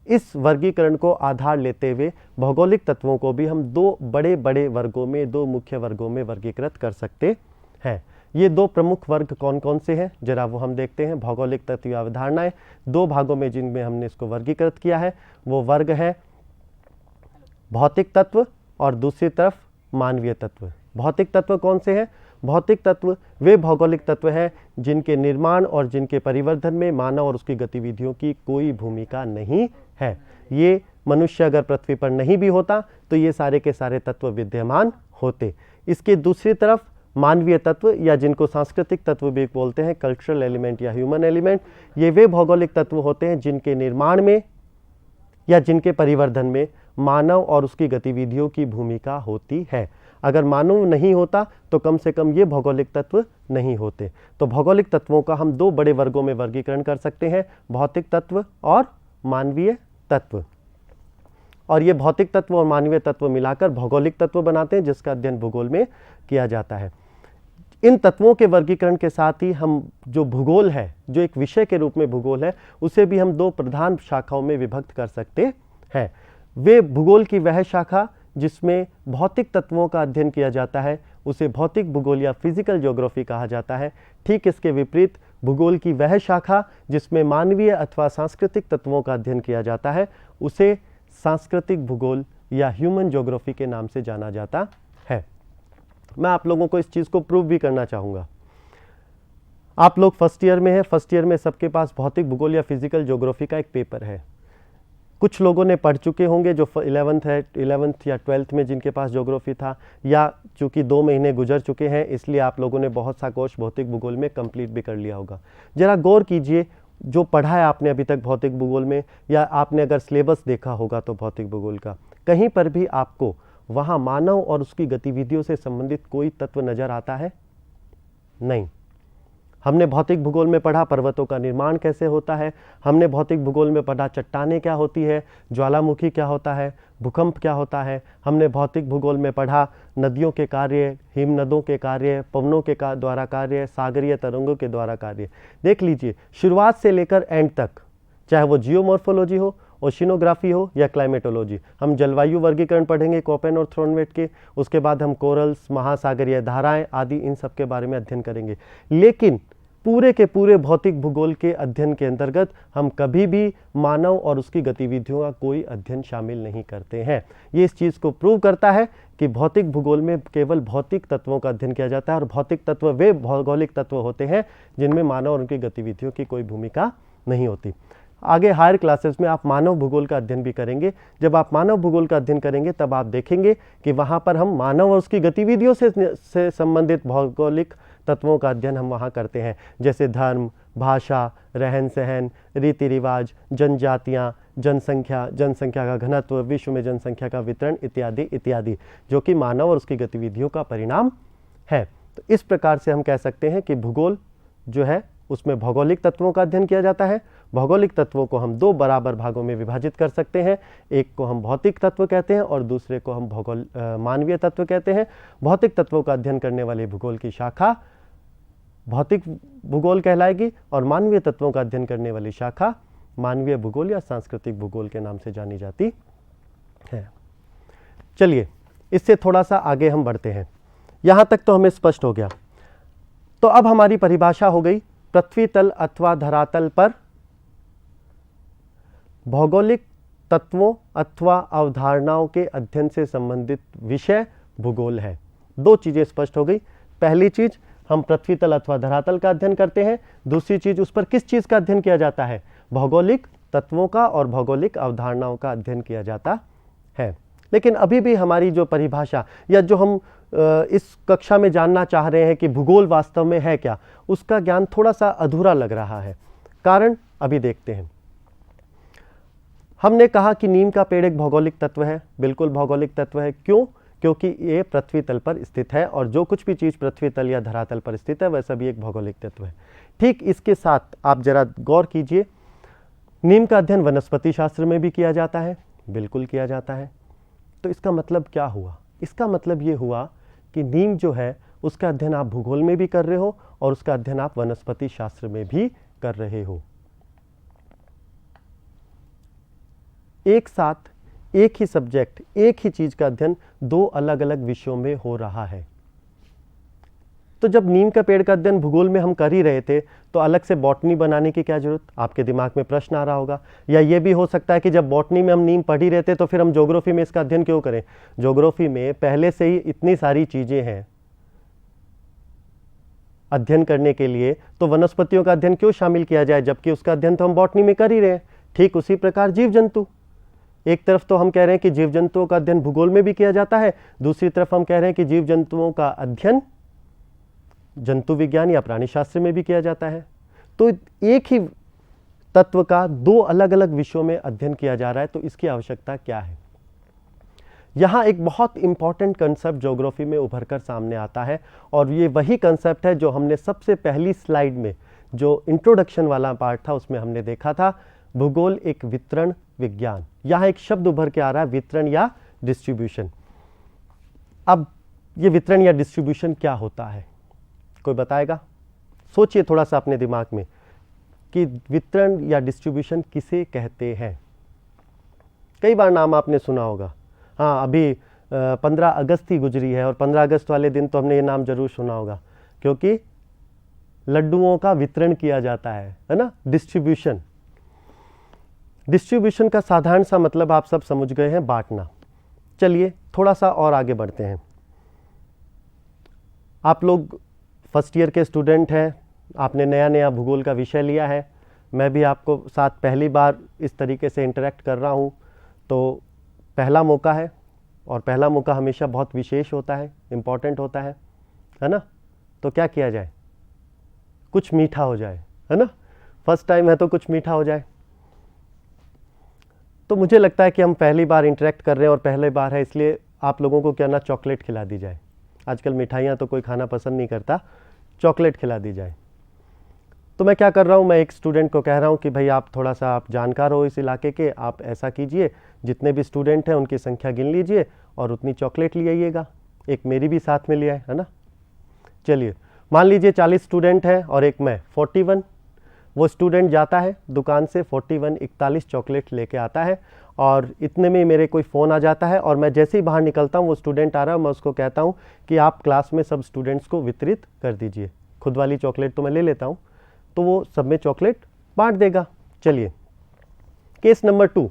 इस वर्गीकरण को आधार लेते हुए भौगोलिक तत्वों को भी हम दो बड़े बड़े वर्गों में, दो मुख्य वर्गों में वर्गीकृत कर सकते हैं। ये दो प्रमुख वर्ग कौन कौन से हैं जरा वो हम देखते हैं। भौगोलिक तत्व या अवधारणाएं दो भागों में जिनमें हमने इसको वर्गीकृत किया है, वो वर्ग है भौतिक तत्व और दूसरी तरफ मानवीय तत्व। भौतिक तत्व कौन से हैं? भौतिक तत्व वे भौगोलिक तत्व हैं जिनके निर्माण और जिनके परिवर्धन में मानव और उसकी गतिविधियों की कोई भूमिका नहीं है। ये मनुष्य अगर पृथ्वी पर नहीं भी होता तो ये सारे के सारे तत्व विद्यमान होते। इसके दूसरी तरफ मानवीय तत्व या जिनको सांस्कृतिक तत्व भी बोलते हैं, कल्चरल एलिमेंट या ह्यूमन एलिमेंट, ये वे भौगोलिक तत्व होते हैं जिनके निर्माण में या जिनके परिवर्धन में मानव और उसकी गतिविधियों की भूमिका होती है। अगर मानव नहीं होता तो कम से कम ये भौगोलिक तत्व नहीं होते। तो भौगोलिक तत्वों का हम दो बड़े वर्गों में वर्गीकरण कर सकते हैं, भौतिक तत्व और मानवीय तत्व। और ये भौतिक तत्व और मानवीय तत्व मिलाकर भौगोलिक तत्व बनाते हैं जिसका अध्ययन भूगोल में किया जाता है। इन तत्वों के वर्गीकरण के साथ ही हम जो भूगोल है, जो एक विषय के रूप में भूगोल है, उसे भी हम दो प्रधान शाखाओं में विभक्त कर सकते हैं। वे भूगोल की वह शाखा जिसमें भौतिक तत्वों का अध्ययन किया जाता है उसे भौतिक भूगोल या फिजिकल ज्योग्राफी कहा जाता है। ठीक इसके विपरीत भूगोल की वह शाखा जिसमें मानवीय अथवा सांस्कृतिक तत्वों का अध्ययन किया जाता है उसे सांस्कृतिक भूगोल या ह्यूमन ज्योग्राफी के नाम से जाना जाता है। मैं आप लोगों को इस चीज़ को प्रूव भी करना चाहूँगा। आप लोग फर्स्ट ईयर में हैं, फर्स्ट ईयर में सबके पास भौतिक भूगोल या फिजिकल ज्योग्राफी का एक पेपर है। कुछ लोगों ने पढ़ चुके होंगे जो 11th या 12th में जिनके पास ज्योग्राफी था, या चूंकि 2 महीने गुजर चुके हैं इसलिए आप लोगों ने बहुत सा कोर्स भौतिक भूगोल में कंप्लीट भी कर लिया होगा। जरा गौर कीजिए, जो पढ़ा है आपने अभी तक भौतिक भूगोल में, या आपने अगर सिलेबस देखा होगा तो भौतिक भूगोल का, कहीं पर भी आपको वहाँ मानव और उसकी गतिविधियों से संबंधित कोई तत्व नजर आता है? नहीं। हमने भौतिक भूगोल में पढ़ा पर्वतों का निर्माण कैसे होता है, हमने भौतिक भूगोल में पढ़ा चट्टानें क्या होती है, ज्वालामुखी क्या होता है, भूकंप क्या होता है, हमने भौतिक भूगोल में पढ़ा नदियों के कार्य, हिमनदों के कार्य, पवनों के द्वारा कार्य, सागरीय तरंगों के द्वारा कार्य। देख लीजिए, शुरुआत से लेकर एंड तक, चाहे वो जियोमॉर्फोलॉजी हो, ओशिनोग्राफी हो या क्लाइमेटोलॉजी। हम जलवायु वर्गीकरण पढ़ेंगे कोपेन और थ्रोनवेट के, उसके बाद हम कोरल्स, महासागरीय धाराएं आदि इन सब के बारे में अध्ययन करेंगे। लेकिन पूरे के पूरे भौतिक भूगोल के अध्ययन के अंतर्गत हम कभी भी मानव और उसकी गतिविधियों का कोई अध्ययन शामिल नहीं करते हैं। ये इस चीज़ को प्रूव करता है कि भौतिक भूगोल में केवल भौतिक तत्वों का अध्ययन किया जाता है, और भौतिक तत्व वे भौगोलिक तत्व होते हैं जिनमें मानव और उनकी गतिविधियों की कोई भूमिका नहीं होती। आगे हायर क्लासेस में आप मानव भूगोल का अध्ययन भी करेंगे। जब आप मानव भूगोल का अध्ययन करेंगे तब आप देखेंगे कि वहाँ पर हम मानव और उसकी गतिविधियों से संबंधित भौगोलिक तत्वों का अध्ययन हम वहाँ करते हैं, जैसे धर्म, भाषा, रहन सहन, रीति रिवाज, जनजातियाँ, जनसंख्या का घनत्व, विश्व में जनसंख्या का वितरण इत्यादि इत्यादि, जो कि मानव और उसकी गतिविधियों का परिणाम है। तो इस प्रकार से हम कह सकते हैं कि भूगोल जो है उसमें भौगोलिक तत्वों का अध्ययन किया जाता है। भौगोलिक तत्वों को हम दो बराबर भागों में विभाजित कर सकते हैं, एक को हम भौतिक तत्व कहते हैं और दूसरे को हम मानवीय तत्व कहते हैं। भौतिक तत्वों का अध्ययन करने वाली भूगोल की शाखा भौतिक भूगोल कहलाएगी और मानवीय तत्वों का अध्ययन करने वाली शाखा मानवीय भूगोल या सांस्कृतिक भूगोल के नाम से जानी जाती है। चलिए इससे थोड़ा सा आगे हम बढ़ते हैं। यहां तक तो हमें स्पष्ट हो गया। तो अब हमारी परिभाषा हो गई, पृथ्वी तल अथवा धरातल पर भौगोलिक तत्वों अथवा अवधारणाओं के अध्ययन से संबंधित विषय भूगोल है। दो चीजें स्पष्ट हो गई। पहली चीज, हम पृथ्वी तल अथवा धरातल का अध्ययन करते हैं। दूसरी चीज, उस पर किस चीज का अध्ययन किया जाता है? भौगोलिक तत्वों का और भौगोलिक अवधारणाओं का अध्ययन किया जाता है। लेकिन अभी भी हमारी जो परिभाषा या जो हम इस कक्षा में जानना चाह रहे हैं कि भूगोल वास्तव में है क्या, उसका ज्ञान थोड़ा सा अधूरा लग रहा है। कारण अभी देखते हैं। हमने कहा कि नीम का पेड़ एक भौगोलिक तत्व है। बिल्कुल भौगोलिक तत्व है। क्यों? क्योंकि ये पृथ्वी तल पर स्थित है और जो कुछ भी चीज पृथ्वी तल या धरातल पर स्थित है वह सभी एक भौगोलिक तत्व है। ठीक इसके साथ आप जरा गौर कीजिए, नीम का अध्ययन वनस्पति शास्त्र में भी किया जाता है। बिल्कुल किया जाता है। तो इसका मतलब क्या हुआ? इसका मतलब ये हुआ कि नीम जो है उसका अध्ययन आप भूगोल में भी कर रहे हो और उसका अध्ययन आप वनस्पति शास्त्र में भी कर रहे हो। एक साथ एक ही सब्जेक्ट, एक ही चीज का अध्ययन दो अलग अलग विषयों में हो रहा है। तो जब नीम का पेड़ का अध्ययन भूगोल में हम कर ही रहे थे तो अलग से बॉटनी बनाने की क्या जरूरत? आपके दिमाग में प्रश्न आ रहा होगा। या ये भी हो सकता है कि जब बॉटनी में हम नीम पढ़ ही रहे थे तो फिर हम ज्योग्राफी में इसका अध्ययन क्यों करें? ज्योग्राफी में पहले से ही इतनी सारी चीजें हैं अध्ययन करने के लिए, तो वनस्पतियों का अध्ययन क्यों शामिल किया जाए जबकि उसका अध्ययन तो हम बॉटनी में कर ही रहे हैं। ठीक उसी प्रकार जीव जंतु, एक तरफ तो हम कह रहे हैं कि जीव जंतुओं का अध्ययन भूगोल में भी किया जाता है, दूसरी तरफ हम कह रहे हैं कि जीव जंतुओं का अध्ययन जंतु विज्ञान या प्राणी शास्त्र में भी किया जाता है। तो एक ही तत्व का दो अलग अलग विषयों में अध्ययन किया जा रहा है, तो इसकी आवश्यकता क्या है? यहां एक बहुत इंपॉर्टेंट कंसेप्ट ज्योग्राफी में उभर कर सामने आता है और ये वही कंसेप्ट है जो हमने सबसे पहली स्लाइड में जो इंट्रोडक्शन वाला पार्ट था उसमें हमने देखा था। भूगोल एक वितरण विज्ञान। यहां एक शब्द उभर के आ रहा है, वितरण या डिस्ट्रीब्यूशन। अब ये वितरण या डिस्ट्रीब्यूशन क्या होता है? कोई बताएगा? सोचिए थोड़ा सा अपने दिमाग में कि वितरण या डिस्ट्रीब्यूशन किसे कहते हैं। कई बार नाम आपने सुना होगा। हाँ, अभी 15 अगस्त ही गुजरी है और 15 अगस्त वाले दिन तो हमने ये नाम जरूर सुना होगा क्योंकि लड्डुओं का वितरण किया जाता है ना, डिस्ट्रीब्यूशन। डिस्ट्रीब्यूशन का साधारण सा मतलब आप सब समझ गए हैं, बांटना। चलिए थोड़ा सा और आगे बढ़ते हैं। आप लोग फर्स्ट ईयर के स्टूडेंट हैं, आपने नया नया भूगोल का विषय लिया है। मैं भी आपको साथ पहली बार इस तरीके से इंटरेक्ट कर रहा हूँ, तो पहला मौका है और पहला मौका हमेशा बहुत विशेष होता है, इम्पॉर्टेंट होता है ना। तो क्या किया जाए? कुछ मीठा हो जाए, है ना। फर्स्ट टाइम है तो कुछ मीठा हो जाए। तो मुझे लगता है कि हम पहली बार इंटरेक्ट कर रहे हैं और पहली बार है, इसलिए आप लोगों को क्या ना चॉकलेट खिला दी जाए। आजकल मिठाइयाँ तो कोई खाना पसंद नहीं करता, चॉकलेट खिला दी जाए। तो मैं क्या कर रहा हूँ, मैं एक स्टूडेंट को कह रहा हूँ कि भाई आप थोड़ा सा आप जानकार हो इस इलाके के, आप ऐसा कीजिए, जितने भी स्टूडेंट हैं उनकी संख्या गिन लीजिए और उतनी चॉकलेट ले आइएगा। एक मेरी भी साथ में ले आए, है ना। चलिए मान लीजिए 40 स्टूडेंट हैं और एक मैं 41। वो स्टूडेंट जाता है दुकान से 41 चॉकलेट लेके आता है और इतने में मेरे कोई फ़ोन आ जाता है और मैं जैसे ही बाहर निकलता हूँ वो स्टूडेंट आ रहा है, मैं उसको कहता हूँ कि आप क्लास में सब स्टूडेंट्स को वितरित कर दीजिए। खुद वाली चॉकलेट तो मैं ले लेता हूँ, तो वो सब में चॉकलेट बांट देगा। चलिए केस नंबर 2,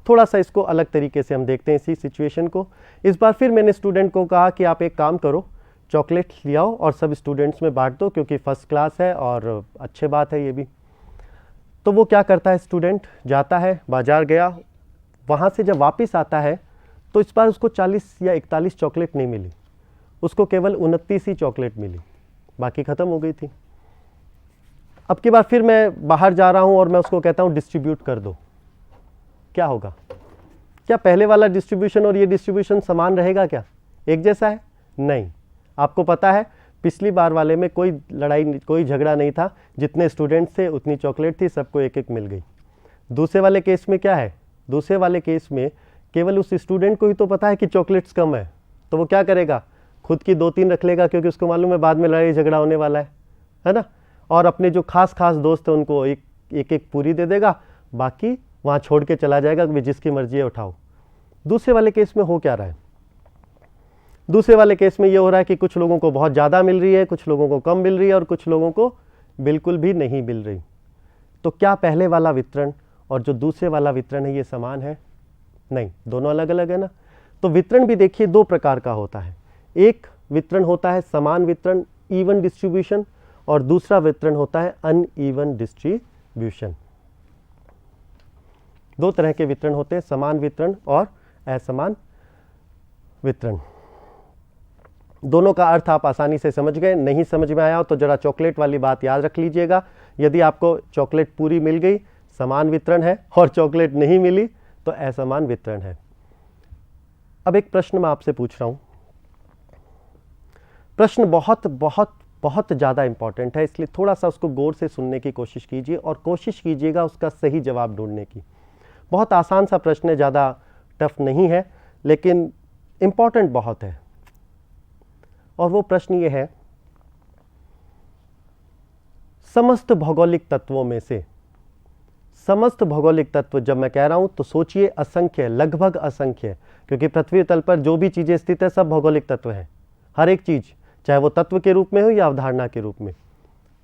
थोड़ा सा इसको अलग तरीके से हम देखते हैं इसी सिचुएशन को। इस बार फिर मैंने स्टूडेंट को कहा कि आप एक काम करो, चॉकलेट ले आओ और सब स्टूडेंट्स में बांट दो क्योंकि फर्स्ट क्लास है और अच्छी बात है ये भी। तो वो क्या करता है, स्टूडेंट जाता है, बाजार गया, वहाँ से जब वापस आता है तो इस बार उसको 40 या 41 चॉकलेट नहीं मिली, उसको केवल 29 ही चॉकलेट मिली, बाकी ख़त्म हो गई थी। अब की बार फिर मैं बाहर जा रहा हूँ और मैं उसको कहता हूँ डिस्ट्रीब्यूट कर दो। क्या होगा? क्या पहले वाला डिस्ट्रीब्यूशन और ये डिस्ट्रीब्यूशन समान रहेगा? क्या एक जैसा है? नहीं। आपको पता है पिछली बार वाले में कोई लड़ाई कोई झगड़ा नहीं था, जितने स्टूडेंट्स थे उतनी चॉकलेट थी, सबको एक एक मिल गई। दूसरे वाले केस में क्या है, दूसरे वाले केस में केवल उस स्टूडेंट को ही तो पता है कि चॉकलेट्स कम है, तो वो क्या करेगा, खुद की 2-3 रख लेगा, क्योंकि उसको मालूम है बाद में लड़ाई झगड़ा होने वाला है ना। और अपने जो खास खास दोस्त हैं उनको एक एक पूरी दे देगा, बाकी वहाँ छोड़ के चला जाएगा कि जिसकी मर्जी है उठाओ। दूसरे वाले केस में हो क्या रहा है, दूसरे वाले केस में ये हो रहा है कि कुछ लोगों को बहुत ज़्यादा मिल रही है, कुछ लोगों को कम मिल रही है और कुछ लोगों को बिल्कुल भी नहीं मिल रही। तो क्या पहले वाला वितरण और जो दूसरे वाला वितरण है ये समान है? नहीं, दोनों अलग अलग है ना। तो वितरण भी देखिए 2 प्रकार का होता है। एक वितरण होता है समान वितरण, इवन डिस्ट्रीब्यूशन, और दूसरा वितरण होता है अनइवन डिस्ट्रीब्यूशन। 2 तरह के वितरण होते हैं, समान वितरण और असमान वितरण। दोनों का अर्थ आप आसानी से समझ गए। नहीं समझ में आया हो तो जरा चॉकलेट वाली बात याद रख लीजिएगा। यदि आपको चॉकलेट पूरी मिल गई समान वितरण है, और चॉकलेट नहीं मिली तो असमान वितरण है। अब एक प्रश्न मैं आपसे पूछ रहा हूं, प्रश्न बहुत बहुत बहुत ज़्यादा इंपॉर्टेंट है, इसलिए थोड़ा सा उसको गौर से सुनने की कोशिश कीजिए और कोशिश कीजिएगा उसका सही जवाब ढूंढने की। बहुत आसान सा प्रश्न है, ज़्यादा टफ नहीं है, लेकिन इंपॉर्टेंट बहुत है। और वो प्रश्न ये है, समस्त भौगोलिक तत्वों में से, समस्त भौगोलिक तत्व जब मैं कह रहा हूं तो सोचिए असंख्य, लगभग असंख्य, क्योंकि पृथ्वी तल पर जो भी चीजें स्थित है सब भौगोलिक तत्व हैं, हर एक चीज, चाहे वो तत्व के रूप में हो या अवधारणा के रूप में।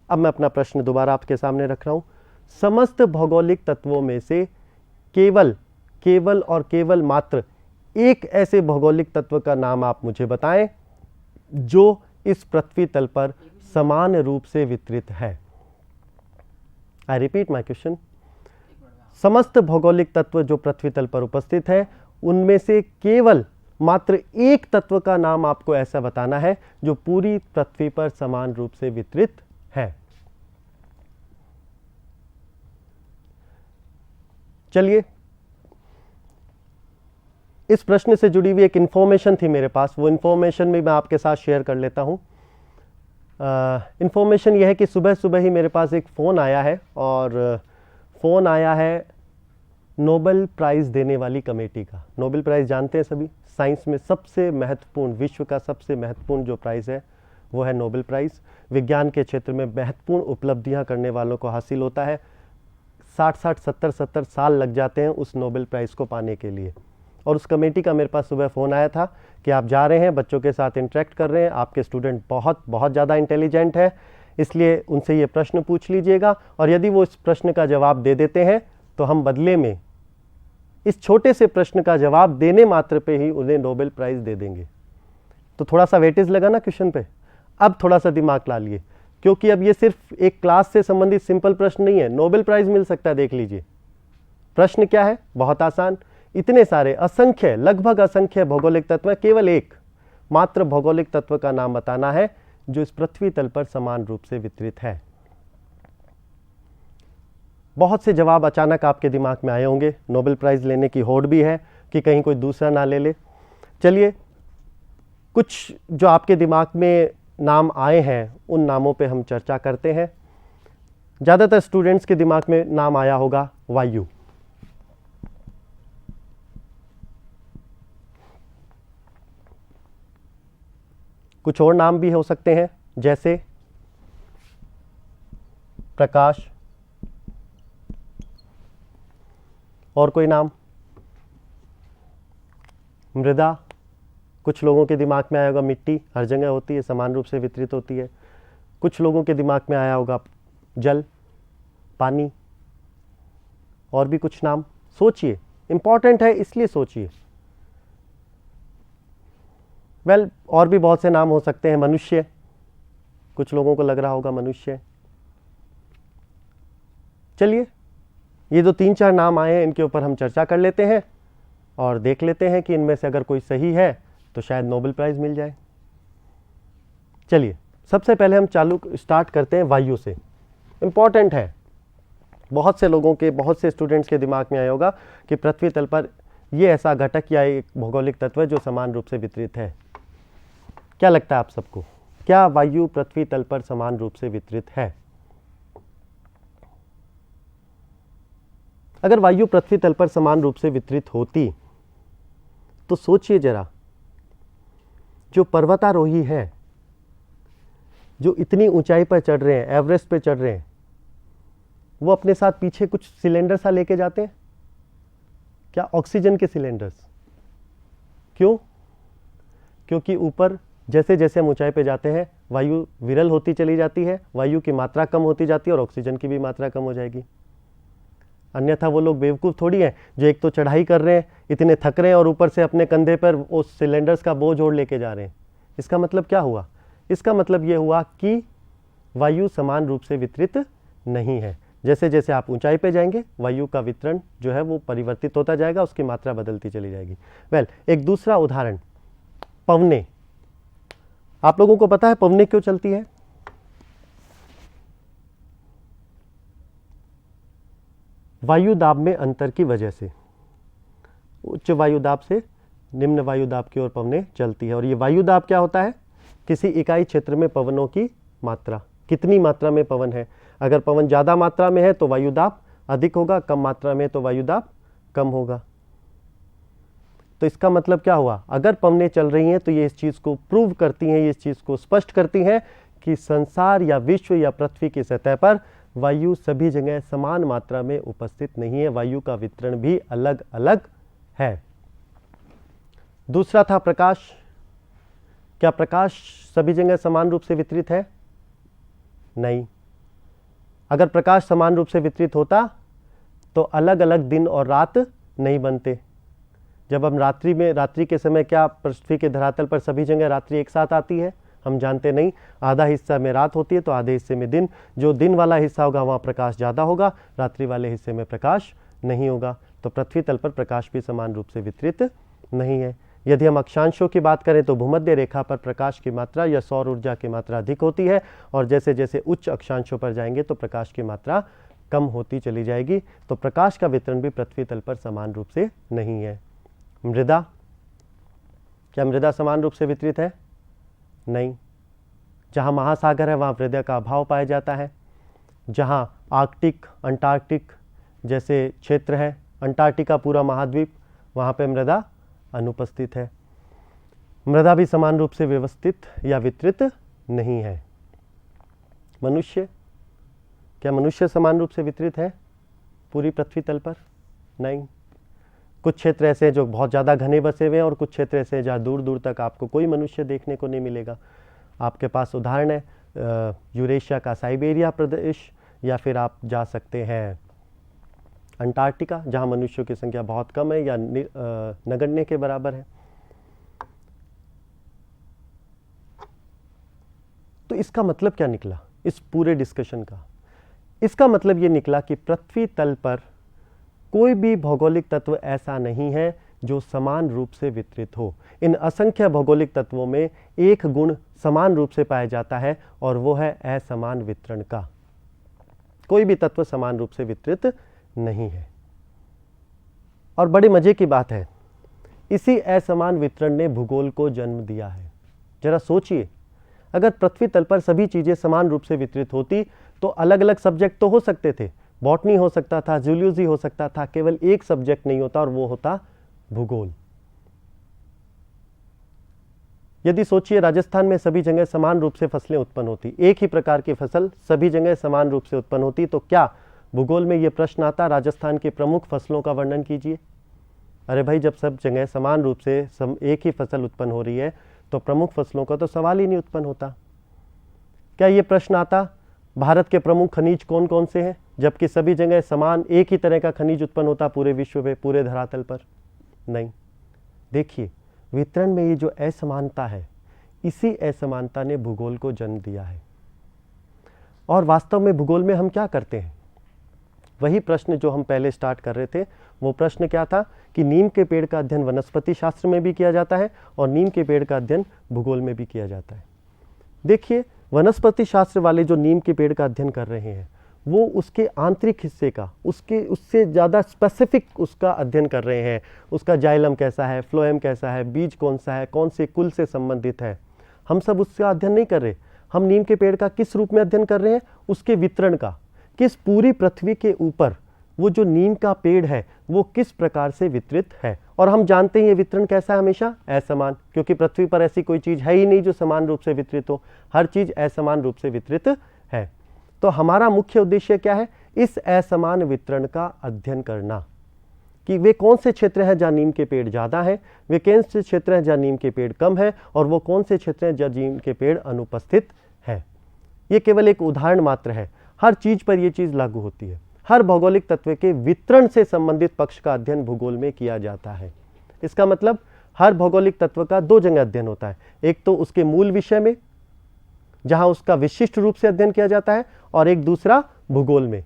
अब मैं अपना प्रश्न दोबारा आपके सामने रख रहा हूं, समस्त भौगोलिक तत्वों में से केवल केवल और केवल मात्र एक ऐसे भौगोलिक तत्व का नाम आप मुझे बताएं जो इस पृथ्वी तल पर समान रूप से वितरित है। आई रिपीट माई क्वेश्चन, समस्त भौगोलिक तत्व जो पृथ्वी तल पर उपस्थित है उनमें से केवल मात्र एक तत्व का नाम आपको ऐसा बताना है जो पूरी पृथ्वी पर समान रूप से वितरित है। चलिए, इस प्रश्न से जुड़ी हुई एक इंफॉर्मेशन थी मेरे पास, वो इंफॉर्मेशन भी मैं आपके साथ शेयर कर लेता हूं। इंफॉर्मेशन यह है कि सुबह सुबह ही मेरे पास एक फ़ोन आया है, और फ़ोन आया है नोबेल प्राइज़ देने वाली कमेटी का। नोबेल प्राइज़ जानते हैं सभी, साइंस में सबसे महत्वपूर्ण, विश्व का सबसे महत्वपूर्ण जो प्राइज़ है वो है नोबेल प्राइज़। विज्ञान के क्षेत्र में महत्वपूर्ण उपलब्धियां करने वालों को हासिल होता है। 60-60, 70-70 साल लग जाते हैं उस नोबेल प्राइज़ को पाने के लिए। और उस कमेटी का मेरे पास सुबह फ़ोन आया था कि आप जा रहे हैं, बच्चों के साथ इंटरेक्ट कर रहे हैं, आपके स्टूडेंट बहुत बहुत ज़्यादा इंटेलिजेंट है, इसलिए उनसे ये प्रश्न पूछ लीजिएगा, और यदि वो इस प्रश्न का जवाब दे देते हैं तो हम बदले में इस छोटे से प्रश्न का जवाब देने मात्र पे ही उन्हें नोबेल प्राइज़ दे देंगे। तो थोड़ा सा वेटेज लगा ना क्वेश्चन पे। अब थोड़ा सा दिमाग ला लिए, क्योंकि अब ये सिर्फ एक क्लास से संबंधित सिंपल प्रश्न नहीं है, नोबेल प्राइज़ मिल सकता है। देख लीजिए प्रश्न क्या है, बहुत आसान, इतने सारे असंख्य, लगभग असंख्य भौगोलिक तत्व हैं, केवल एक मात्र भौगोलिक तत्व का नाम बताना है जो इस पृथ्वी तल पर समान रूप से वितरित है। बहुत से जवाब अचानक आपके दिमाग में आए होंगे, नोबेल प्राइज़ लेने की होड़ भी है कि कहीं कोई दूसरा ना ले ले। चलिए, कुछ जो आपके दिमाग में नाम आए हैं उन नामों पे हम चर्चा करते हैं। ज़्यादातर स्टूडेंट्स के दिमाग में नाम आया होगा वायु। कुछ और नाम भी हो सकते हैं, जैसे प्रकाश, और कोई नाम, मृदा। कुछ लोगों के दिमाग में आया होगा मिट्टी, हर जगह होती है, समान रूप से वितरित होती है। कुछ लोगों के दिमाग में आया होगा जल, पानी, और भी कुछ नाम। सोचिए, इंपॉर्टेंट है इसलिए सोचिए। और भी बहुत से नाम हो सकते हैं। मनुष्य, कुछ लोगों को लग रहा होगा मनुष्य। चलिए, ये जो 3-4 नाम आए हैं इनके ऊपर हम चर्चा कर लेते हैं और देख लेते हैं कि इनमें से अगर कोई सही है तो शायद नोबेल प्राइज़ मिल जाए। चलिए, सबसे पहले हम स्टार्ट करते हैं वायु से। इंपॉर्टेंट है, बहुत से लोगों के, बहुत से स्टूडेंट्स के दिमाग में आया होगा कि पृथ्वी तल पर ये ऐसा घटक या एक भौगोलिक तत्व है जो समान रूप से वितरित है। क्या लगता है आप सबको? क्या वायु पृथ्वी तल पर समान रूप से वितरित है? अगर वायु पृथ्वी तल पर समान रूप से वितरित होती तो सोचिए जरा, जो पर्वतारोही हैं, जो इतनी ऊंचाई पर चढ़ रहे हैं, एवरेस्ट पे चढ़ रहे हैं, वो अपने साथ पीछे कुछ सिलेंडर सा लेके जाते हैं क्या? ऑक्सीजन के सिलेंडर्स। क्यों? क्योंकि ऊपर जैसे जैसे हम ऊंचाई पे जाते हैं वायु विरल होती चली जाती है, वायु की मात्रा कम होती जाती है और ऑक्सीजन की भी मात्रा कम हो जाएगी। अन्यथा वो लोग बेवकूफ़ थोड़ी हैं जो एक तो चढ़ाई कर रहे हैं, इतने थक रहे हैं और ऊपर से अपने कंधे पर उस सिलेंडर्स का बोझ ओढ़ लेके जा रहे हैं। इसका मतलब क्या हुआ? इसका मतलब ये हुआ कि वायु समान रूप से वितरित नहीं है। जैसे जैसे आप ऊंचाई पे जाएंगे वायु का वितरण जो है वो परिवर्तित होता जाएगा, उसकी मात्रा बदलती चली जाएगी। एक दूसरा उदाहरण, पवने। आप लोगों को पता है पवने क्यों चलती है? वायु दाब में अंतर की वजह से। उच्च वायु दाब से निम्न वायु दाब की ओर पवने चलती है। और ये वायु दाब क्या होता है? किसी इकाई क्षेत्र में पवनों की मात्रा, कितनी मात्रा में पवन है। अगर पवन ज़्यादा मात्रा में है तो वायु दाब अधिक होगा, कम मात्रा में तो वायु दाब कम होगा। तो इसका मतलब क्या हुआ? अगर पवनें चल रही हैं तो ये इस चीज़ को प्रूव करती हैं, ये इस चीज़ को स्पष्ट करती हैं कि संसार या विश्व या पृथ्वी की सतह पर वायु सभी जगह समान मात्रा में उपस्थित नहीं है, वायु का वितरण भी अलग अलग है। दूसरा था प्रकाश। क्या प्रकाश सभी जगह समान रूप से वितरित है? नहीं। अगर प्रकाश समान रूप से वितरित होता तो अलग अलग दिन और रात नहीं बनते। जब हम रात्रि के समय क्या पृथ्वी के धरातल पर सभी जगह रात्रि एक साथ आती है? हम जानते नहीं। आधा हिस्सा में रात होती है तो आधे हिस्से में दिन। जो दिन वाला हिस्सा होगा वहाँ प्रकाश ज़्यादा होगा, रात्रि वाले हिस्से में प्रकाश नहीं होगा। तो पृथ्वी तल पर प्रकाश भी समान रूप से वितरित नहीं है। यदि हम अक्षांशों की बात करें तो भूमध्य रेखा पर प्रकाश की मात्रा या सौर ऊर्जा की मात्रा अधिक होती है और जैसे जैसे उच्च अक्षांशों पर जाएंगे तो प्रकाश की मात्रा कम होती चली जाएगी। तो प्रकाश का वितरण भी पृथ्वी तल पर समान रूप से नहीं है। मृदा, क्या मृदा समान रूप से वितरित है? नहीं। जहाँ महासागर है वहाँ मृदा का अभाव पाया जाता है। जहाँ आर्कटिक, अंटार्कटिक जैसे क्षेत्र हैं, अंटार्कटिका पूरा महाद्वीप, वहाँ पे मृदा अनुपस्थित है। मृदा भी समान रूप से व्यवस्थित या वितरित नहीं है। मनुष्य, क्या मनुष्य समान रूप से वितरित है पूरी पृथ्वी तल पर? नहीं। कुछ क्षेत्र ऐसे हैं जो बहुत ज़्यादा घने बसे हुए हैं और कुछ क्षेत्र ऐसे हैं जहाँ दूर दूर तक आपको कोई मनुष्य देखने को नहीं मिलेगा। आपके पास उदाहरण है यूरेशिया का साइबेरिया प्रदेश, या फिर आप जा सकते हैं अंटार्कटिका जहाँ मनुष्यों की संख्या बहुत कम है या नगण्य के बराबर है। तो इसका मतलब क्या निकला इस पूरे डिस्कशन का? इसका मतलब ये निकला कि पृथ्वी तल पर कोई भी भौगोलिक तत्व ऐसा नहीं है जो समान रूप से वितरित हो। इन असंख्य भौगोलिक तत्वों में एक गुण समान रूप से पाया जाता है और वो है असमान वितरण का। कोई भी तत्व समान रूप से वितरित नहीं है। और बड़े मजे की बात है, इसी असमान वितरण ने भूगोल को जन्म दिया है। जरा सोचिए, अगर पृथ्वी तल पर सभी चीजें समान रूप से वितरित होती तो अलग अलग सब्जेक्ट तो हो सकते थे, बॉटनी हो सकता था, जूलॉजी हो सकता था, केवल एक सब्जेक्ट नहीं होता और वो होता भूगोल। यदि सोचिए राजस्थान में सभी जगह समान रूप से फसलें उत्पन्न होती, एक ही प्रकार की फसल सभी जगह समान रूप से उत्पन्न होती, तो क्या भूगोल में यह प्रश्न आता राजस्थान की प्रमुख फसलों का वर्णन कीजिए? अरे भाई, जब सब जगह समान रूप से एक ही फसल उत्पन्न हो रही है तो प्रमुख फसलों का तो सवाल ही नहीं उत्पन्न होता। क्या यह प्रश्न आता भारत के प्रमुख खनिज कौन कौन से हैं, जबकि सभी जगह समान एक ही तरह का खनिज उत्पन्न होता पूरे विश्व में, पूरे धरातल पर? नहीं। देखिए, वितरण में ये जो असमानता है, इसी असमानता ने भूगोल को जन्म दिया है। और वास्तव में भूगोल में हम क्या करते हैं? वही प्रश्न जो हम पहले स्टार्ट कर रहे थे, वो प्रश्न क्या था कि नीम के पेड़ का अध्ययन वनस्पति शास्त्र में भी किया जाता है और नीम के पेड़ का अध्ययन भूगोल में भी किया जाता है। देखिए, वनस्पति शास्त्र वाले जो नीम के पेड़ का अध्ययन कर रहे हैं वो उसके आंतरिक हिस्से का, उससे ज़्यादा स्पेसिफिक उसका अध्ययन कर रहे हैं। उसका जाइलम कैसा है, फ्लोएम कैसा है, बीज कौन सा है, कौन से कुल से संबंधित है। हम सब उसका अध्ययन नहीं कर रहे। हम नीम के पेड़ का किस रूप में अध्ययन कर रहे हैं? उसके वितरण का, किस पूरी पृथ्वी के ऊपर वो जो नीम का पेड़ है वो किस प्रकार से वितरित है। और हम जानते हैं ये वितरण कैसा है, हमेशा असमान, क्योंकि पृथ्वी पर ऐसी कोई चीज है ही नहीं जो समान रूप से वितरित हो, हर चीज असमान रूप से वितरित है। तो हमारा मुख्य उद्देश्य क्या है? इस असमान वितरण का अध्ययन करना, कि वे कौन से क्षेत्र हैं जहाँ नीम के पेड़ ज़्यादा हैं, वे कौन से क्षेत्र हैं जहाँ नीम के पेड़ कम है, और वो कौन से क्षेत्र हैं जहाँ नीम के पेड़ अनुपस्थित है। ये केवल एक उदाहरण मात्र है, हर चीज पर यह चीज लागू होती है। हर भौगोलिक तत्व के वितरण से संबंधित पक्ष का अध्ययन भूगोल में किया जाता है। इसका मतलब हर भौगोलिक तत्व का दो जगह अध्ययन होता है, एक तो उसके मूल विषय में जहां उसका विशिष्ट रूप से अध्ययन किया जाता है, और एक दूसरा भूगोल में।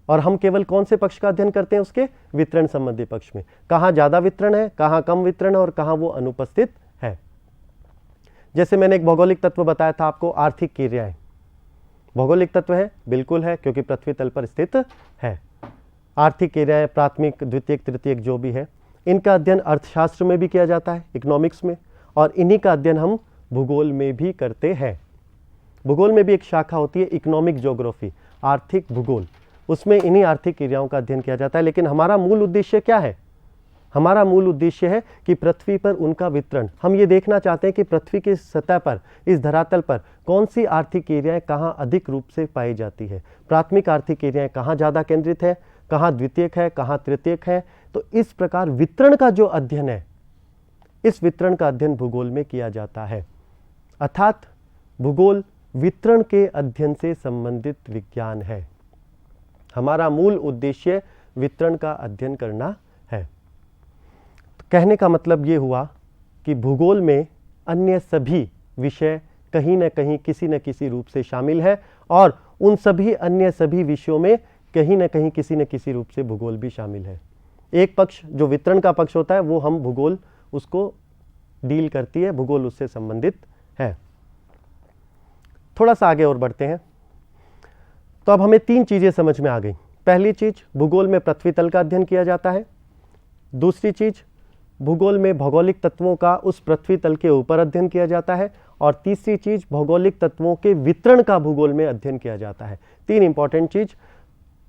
और हम केवल कौन से पक्ष का अध्ययन करते हैं? उसके वितरण संबंधी पक्ष में, कहाँ ज्यादा वितरण है, कहाँ कम वितरण है, और कहाँ वो अनुपस्थित है। जैसे मैंने एक भौगोलिक तत्व बताया था आपको, आर्थिक क्रियाएं भौगोलिक तत्व है, बिल्कुल है, क्योंकि पृथ्वी तल पर स्थित है। आर्थिक क्रियाएं प्राथमिक, द्वितीयक, तृतीयक जो भी है, इनका अध्ययन अर्थशास्त्र में भी किया जाता है, इकोनॉमिक्स में, और इन्हीं का अध्ययन हम भूगोल में भी करते हैं। भूगोल में भी एक शाखा होती है इकोनॉमिक ज्योग्राफी, आर्थिक भूगोल, उसमें इन्हीं आर्थिक क्रियाओं का अध्ययन किया जाता है। लेकिन हमारा मूल उद्देश्य क्या है? हमारा मूल उद्देश्य है कि पृथ्वी पर उनका वितरण, हम ये देखना चाहते हैं कि पृथ्वी की सतह पर, इस धरातल पर कौन सी आर्थिक क्रियाएं कहाँ अधिक रूप से पाई जाती है, प्राथमिक आर्थिक क्रियाएं कहाँ ज़्यादा केंद्रित है, कहाँ द्वितीयक है, कहाँ तृतीयक है। तो इस प्रकार वितरण का जो अध्ययन है, इस वितरण का अध्ययन भूगोल में किया जाता है। अर्थात भूगोल वितरण के अध्ययन से संबंधित विज्ञान है। हमारा मूल उद्देश्य वितरण का अध्ययन करना है। तो कहने का मतलब ये हुआ कि भूगोल में अन्य सभी विषय कहीं न कहीं किसी न किसी रूप से शामिल है, और उन सभी अन्य सभी विषयों में कहीं न कहीं किसी न किसी रूप से भूगोल भी शामिल है। एक पक्ष जो वितरण का पक्ष होता है वो हम भूगोल उसको डील करती है, भूगोल उससे संबंधित है। थोड़ा सा आगे और बढ़ते हैं। तो अब हमें तीन चीजें समझ में आ गई। पहली चीज, भूगोल में पृथ्वी तल का अध्ययन किया जाता है। दूसरी चीज, भूगोल में भौगोलिक तत्वों का उस पृथ्वी तल के ऊपर अध्ययन किया जाता है। और तीसरी चीज, भौगोलिक तत्वों के वितरण का भूगोल में अध्ययन किया जाता है। तीन इंपॉर्टेंट चीज,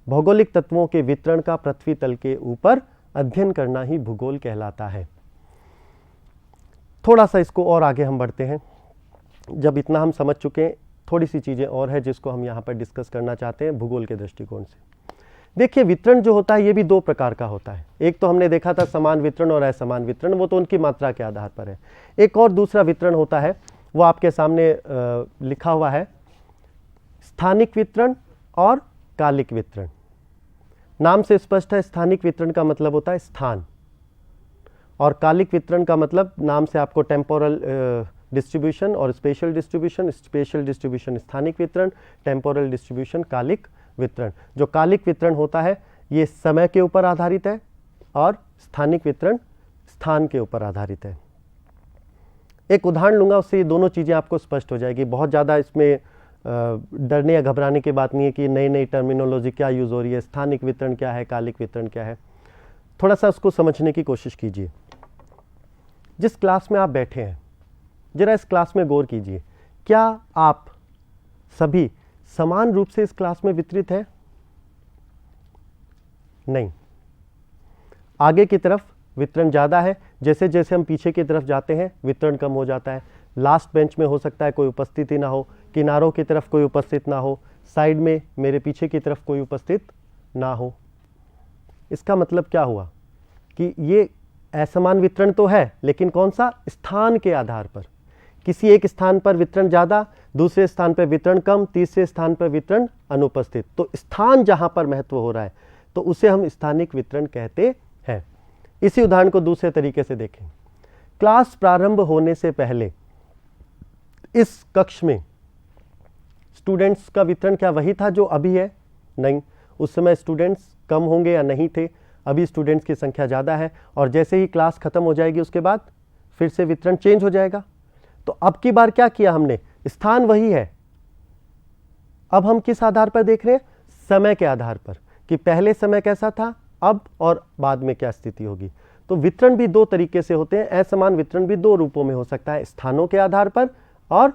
भौगोलिक तत्वों के वितरण का पृथ्वी तल के ऊपर अध्ययन करना ही भूगोल कहलाता है। थोड़ा सा इसको और आगे हम बढ़ते हैं। जब इतना हम समझ चुके हैं, थोड़ी सी चीजें और है जिसको हम यहाँ पर डिस्कस करना चाहते हैं भूगोल के दृष्टिकोण से। देखिए, वितरण जो होता है ये भी दो प्रकार का होता है। एक तो हमने देखा था समान वितरण और असमान वितरण, वो तो उनकी मात्रा के आधार पर है। एक और दूसरा वितरण होता है, वो आपके सामने लिखा हुआ है, स्थानिक वितरण और कालिक वितरण। नाम से स्पष्ट है, स्थानिक वितरण का मतलब होता है स्थान, और कालिक वितरण का मतलब नाम से आपको टेम्पोरल डिस्ट्रीब्यूशन और स्पेशल डिस्ट्रीब्यूशन, स्पेशल डिस्ट्रीब्यूशन स्थानिक वितरण, टेम्पोरल डिस्ट्रीब्यूशन कालिक वितरण। जो कालिक वितरण होता है ये समय के ऊपर आधारित है, और स्थानिक वितरण स्थान के ऊपर आधारित है। एक उदाहरण लूंगा, उससे ये दोनों चीज़ें आपको स्पष्ट हो जाएगी। बहुत ज़्यादा इसमें डरने या घबराने की बात नहीं है कि नई नई टर्मिनोलॉजी क्या यूज़ हो रही है, स्थानिक वितरण क्या है, कालिक वितरण क्या है। थोड़ा सा उसको समझने की कोशिश कीजिए। जिस क्लास में आप बैठे हैं, जरा इस क्लास में गौर कीजिए, क्या आप सभी समान रूप से इस क्लास में वितरित हैं? नहीं। आगे की तरफ वितरण ज़्यादा है, जैसे जैसे हम पीछे की तरफ जाते हैं वितरण कम हो जाता है। लास्ट बेंच में हो सकता है कोई उपस्थित ही ना हो, किनारों की तरफ कोई उपस्थित ना हो, साइड में मेरे पीछे की तरफ कोई उपस्थित ना हो। इसका मतलब क्या हुआ कि ये असमान वितरण तो है, लेकिन कौन सा? स्थान के आधार पर। किसी एक स्थान पर वितरण ज़्यादा, दूसरे स्थान पर वितरण कम, तीसरे स्थान पर वितरण अनुपस्थित। तो स्थान जहां पर महत्व हो रहा है तो उसे हम स्थानिक वितरण कहते हैं। इसी उदाहरण को दूसरे तरीके से देखें। क्लास प्रारंभ होने से पहले इस कक्ष में स्टूडेंट्स का वितरण क्या वही था जो अभी है? नहीं। उस समय स्टूडेंट्स कम होंगे या नहीं थे, अभी स्टूडेंट्स की संख्या ज़्यादा है, और जैसे ही क्लास खत्म हो जाएगी उसके बाद फिर से वितरण चेंज हो जाएगा। तो अब की बार क्या किया हमने? स्थान वही है, अब हम किस आधार पर देख रहे हैं? समय के आधार पर, कि पहले समय कैसा था, अब और बाद में क्या स्थिति होगी। तो वितरण भी दो तरीके से होते हैं। असमान वितरण भी दो रूपों में हो सकता है, स्थानों के आधार पर और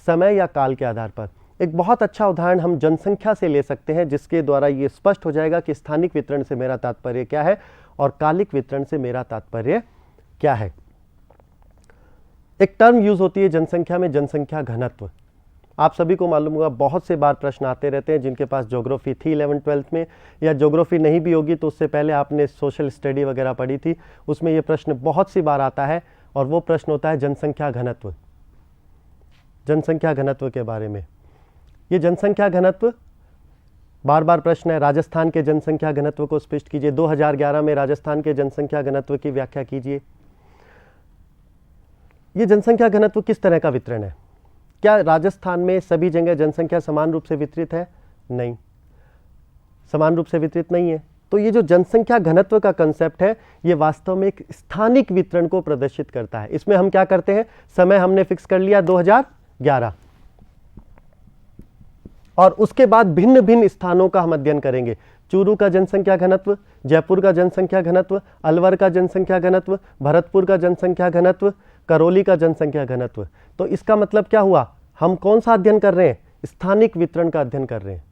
समय या काल के आधार पर। एक बहुत अच्छा उदाहरण हम जनसंख्या से ले सकते हैं, जिसके द्वारा ये स्पष्ट हो जाएगा कि स्थानिक वितरण से मेरा तात्पर्य क्या है और कालिक वितरण से मेरा तात्पर्य क्या है। एक टर्म यूज होती है जनसंख्या में, जनसंख्या घनत्व। आप सभी को मालूम होगा, बहुत से बार प्रश्न आते रहते हैं। जिनके पास ज्योग्राफी थी 11th-12th में, या ज्योग्राफी नहीं भी होगी तो उससे पहले आपने सोशल स्टडी वगैरह पढ़ी थी, उसमें यह प्रश्न बहुत सी बार आता है और वो प्रश्न होता है जनसंख्या घनत्व। जनसंख्या घनत्व के बारे में ये जनसंख्या घनत्व बार बार प्रश्न है। राजस्थान के जनसंख्या घनत्व को स्पष्ट कीजिए। 2011 में राजस्थान के जनसंख्या घनत्व की व्याख्या कीजिए। ये जनसंख्या घनत्व किस तरह का वितरण है? क्या राजस्थान में सभी जगह जनसंख्या समान रूप से वितरित है? नहीं, समान रूप से वितरित नहीं है। तो ये जो जनसंख्या घनत्व का कंसेप्ट है, ये वास्तव में एक स्थानिक वितरण को प्रदर्शित करता है। इसमें हम क्या करते हैं, समय हमने फिक्स कर लिया 2011, और उसके बाद भिन्न भिन्न स्थानों का हम अध्ययन करेंगे। चूरू का जनसंख्या घनत्व, जयपुर का जनसंख्या घनत्व, अलवर का जनसंख्या घनत्व, भरतपुर का जनसंख्या घनत्व, करौली का जनसंख्या घनत्व। तो इसका मतलब क्या हुआ, हम कौन सा अध्ययन कर रहे हैं? स्थानिक वितरण का अध्ययन कर रहे हैं।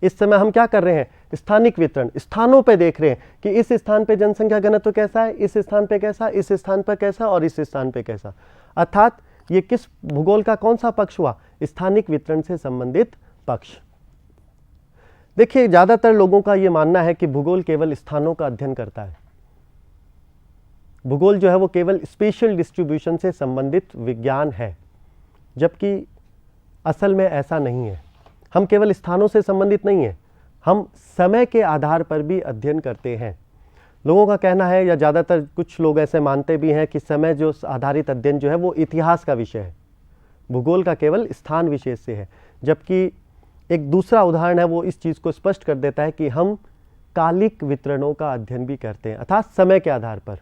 इस समय हम क्या कर रहे हैं? स्थानिक वितरण, स्थानों पे देख रहे हैं कि इस स्थान पे जनसंख्या घनत्व कैसा है, इस स्थान पे कैसा, इस स्थान पर कैसा और इस स्थान पे कैसा। अर्थात ये किस भूगोल का कौन सा पक्ष हुआ? स्थानिक वितरण से संबंधित पक्ष। देखिए, ज्यादातर लोगों का यह मानना है कि भूगोल केवल स्थानों का अध्ययन करता है। भूगोल जो है वो केवल स्पेशल डिस्ट्रीब्यूशन से संबंधित विज्ञान है, जबकि असल में ऐसा नहीं है। हम केवल स्थानों से संबंधित नहीं है, हम समय के आधार पर भी अध्ययन करते हैं। लोगों का कहना है, या ज़्यादातर कुछ लोग ऐसे मानते भी हैं, कि समय जो आधारित अध्ययन जो है वो इतिहास का विषय है, भूगोल का केवल स्थान विशेष से है। जबकि एक दूसरा उदाहरण है, वो इस चीज़ को स्पष्ट कर देता है कि हम कालिक वितरणों का अध्ययन भी करते हैं, अर्थात समय के आधार पर।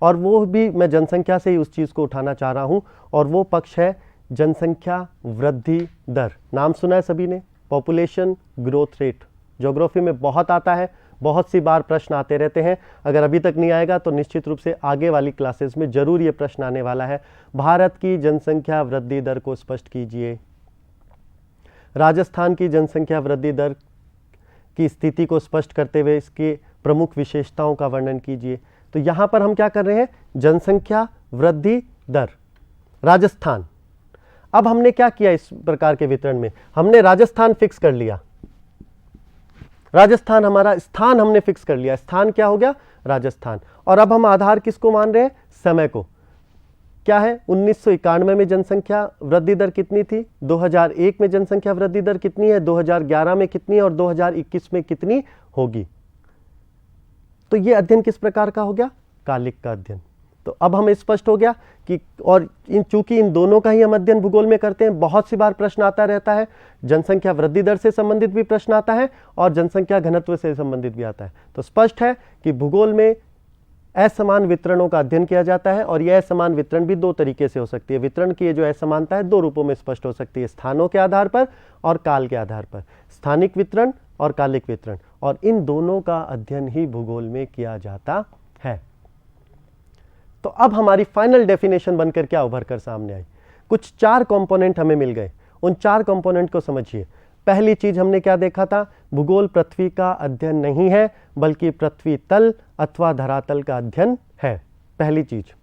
और वो भी मैं जनसंख्या से ही उस चीज़ को उठाना चाह रहा हूँ, और वो पक्ष है जनसंख्या वृद्धि दर। नाम सुना है सभी ने, पॉपुलेशन ग्रोथ रेट। ज्योग्राफी में बहुत आता है, बहुत सी बार प्रश्न आते रहते हैं। अगर अभी तक नहीं आएगा तो निश्चित रूप से आगे वाली क्लासेस में जरूर ये प्रश्न आने वाला है। भारत की जनसंख्या वृद्धि दर को स्पष्ट कीजिए। राजस्थान की जनसंख्या वृद्धि दर की स्थिति को स्पष्ट करते हुए इसके प्रमुख विशेषताओं का वर्णन कीजिए। तो यहाँ पर हम क्या कर रहे हैं, जनसंख्या वृद्धि दर राजस्थान। अब हमने क्या किया इस प्रकार के वितरण में, हमने राजस्थान फिक्स कर लिया। राजस्थान हमारा स्थान हमने फिक्स कर लिया, स्थान क्या हो गया, राजस्थान। और अब हम आधार किसको मान रहे हैं, समय को। क्या है, 1991 में जनसंख्या वृद्धि दर कितनी थी, 2001 में जनसंख्या वृद्धि दर कितनी है, 2011 में कितनी है और 2021 में कितनी होगी। तो ये अध्ययन किस प्रकार का हो गया, कालिक का अध्ययन। तो अब हमें स्पष्ट हो गया कि, और चूंकि इन दोनों का ही हम अध्ययन भूगोल में करते हैं, बहुत सी बार प्रश्न आता रहता है। जनसंख्या वृद्धि दर से संबंधित भी प्रश्न आता है और जनसंख्या घनत्व से संबंधित भी आता है। तो स्पष्ट है कि भूगोल में असमान वितरणों का अध्ययन किया जाता है, और यह असमान वितरण भी दो तरीके से हो सकती है। वितरण की जो असमानता है दो रूपों में स्पष्ट हो सकती है, स्थानों के आधार पर और काल के आधार पर, स्थानिक वितरण और कालिक वितरण। और इन दोनों का अध्ययन ही भूगोल में किया जाता है। तो अब हमारी फाइनल डेफिनेशन बनकर क्या उभर कर सामने आई, कुछ 4 कंपोनेंट हमें मिल गए। उन 4 कंपोनेंट को समझिए। पहली चीज हमने क्या देखा था, भूगोल पृथ्वी का अध्ययन नहीं है, बल्कि पृथ्वी तल अथवा धरातल का अध्ययन है, पहली चीज।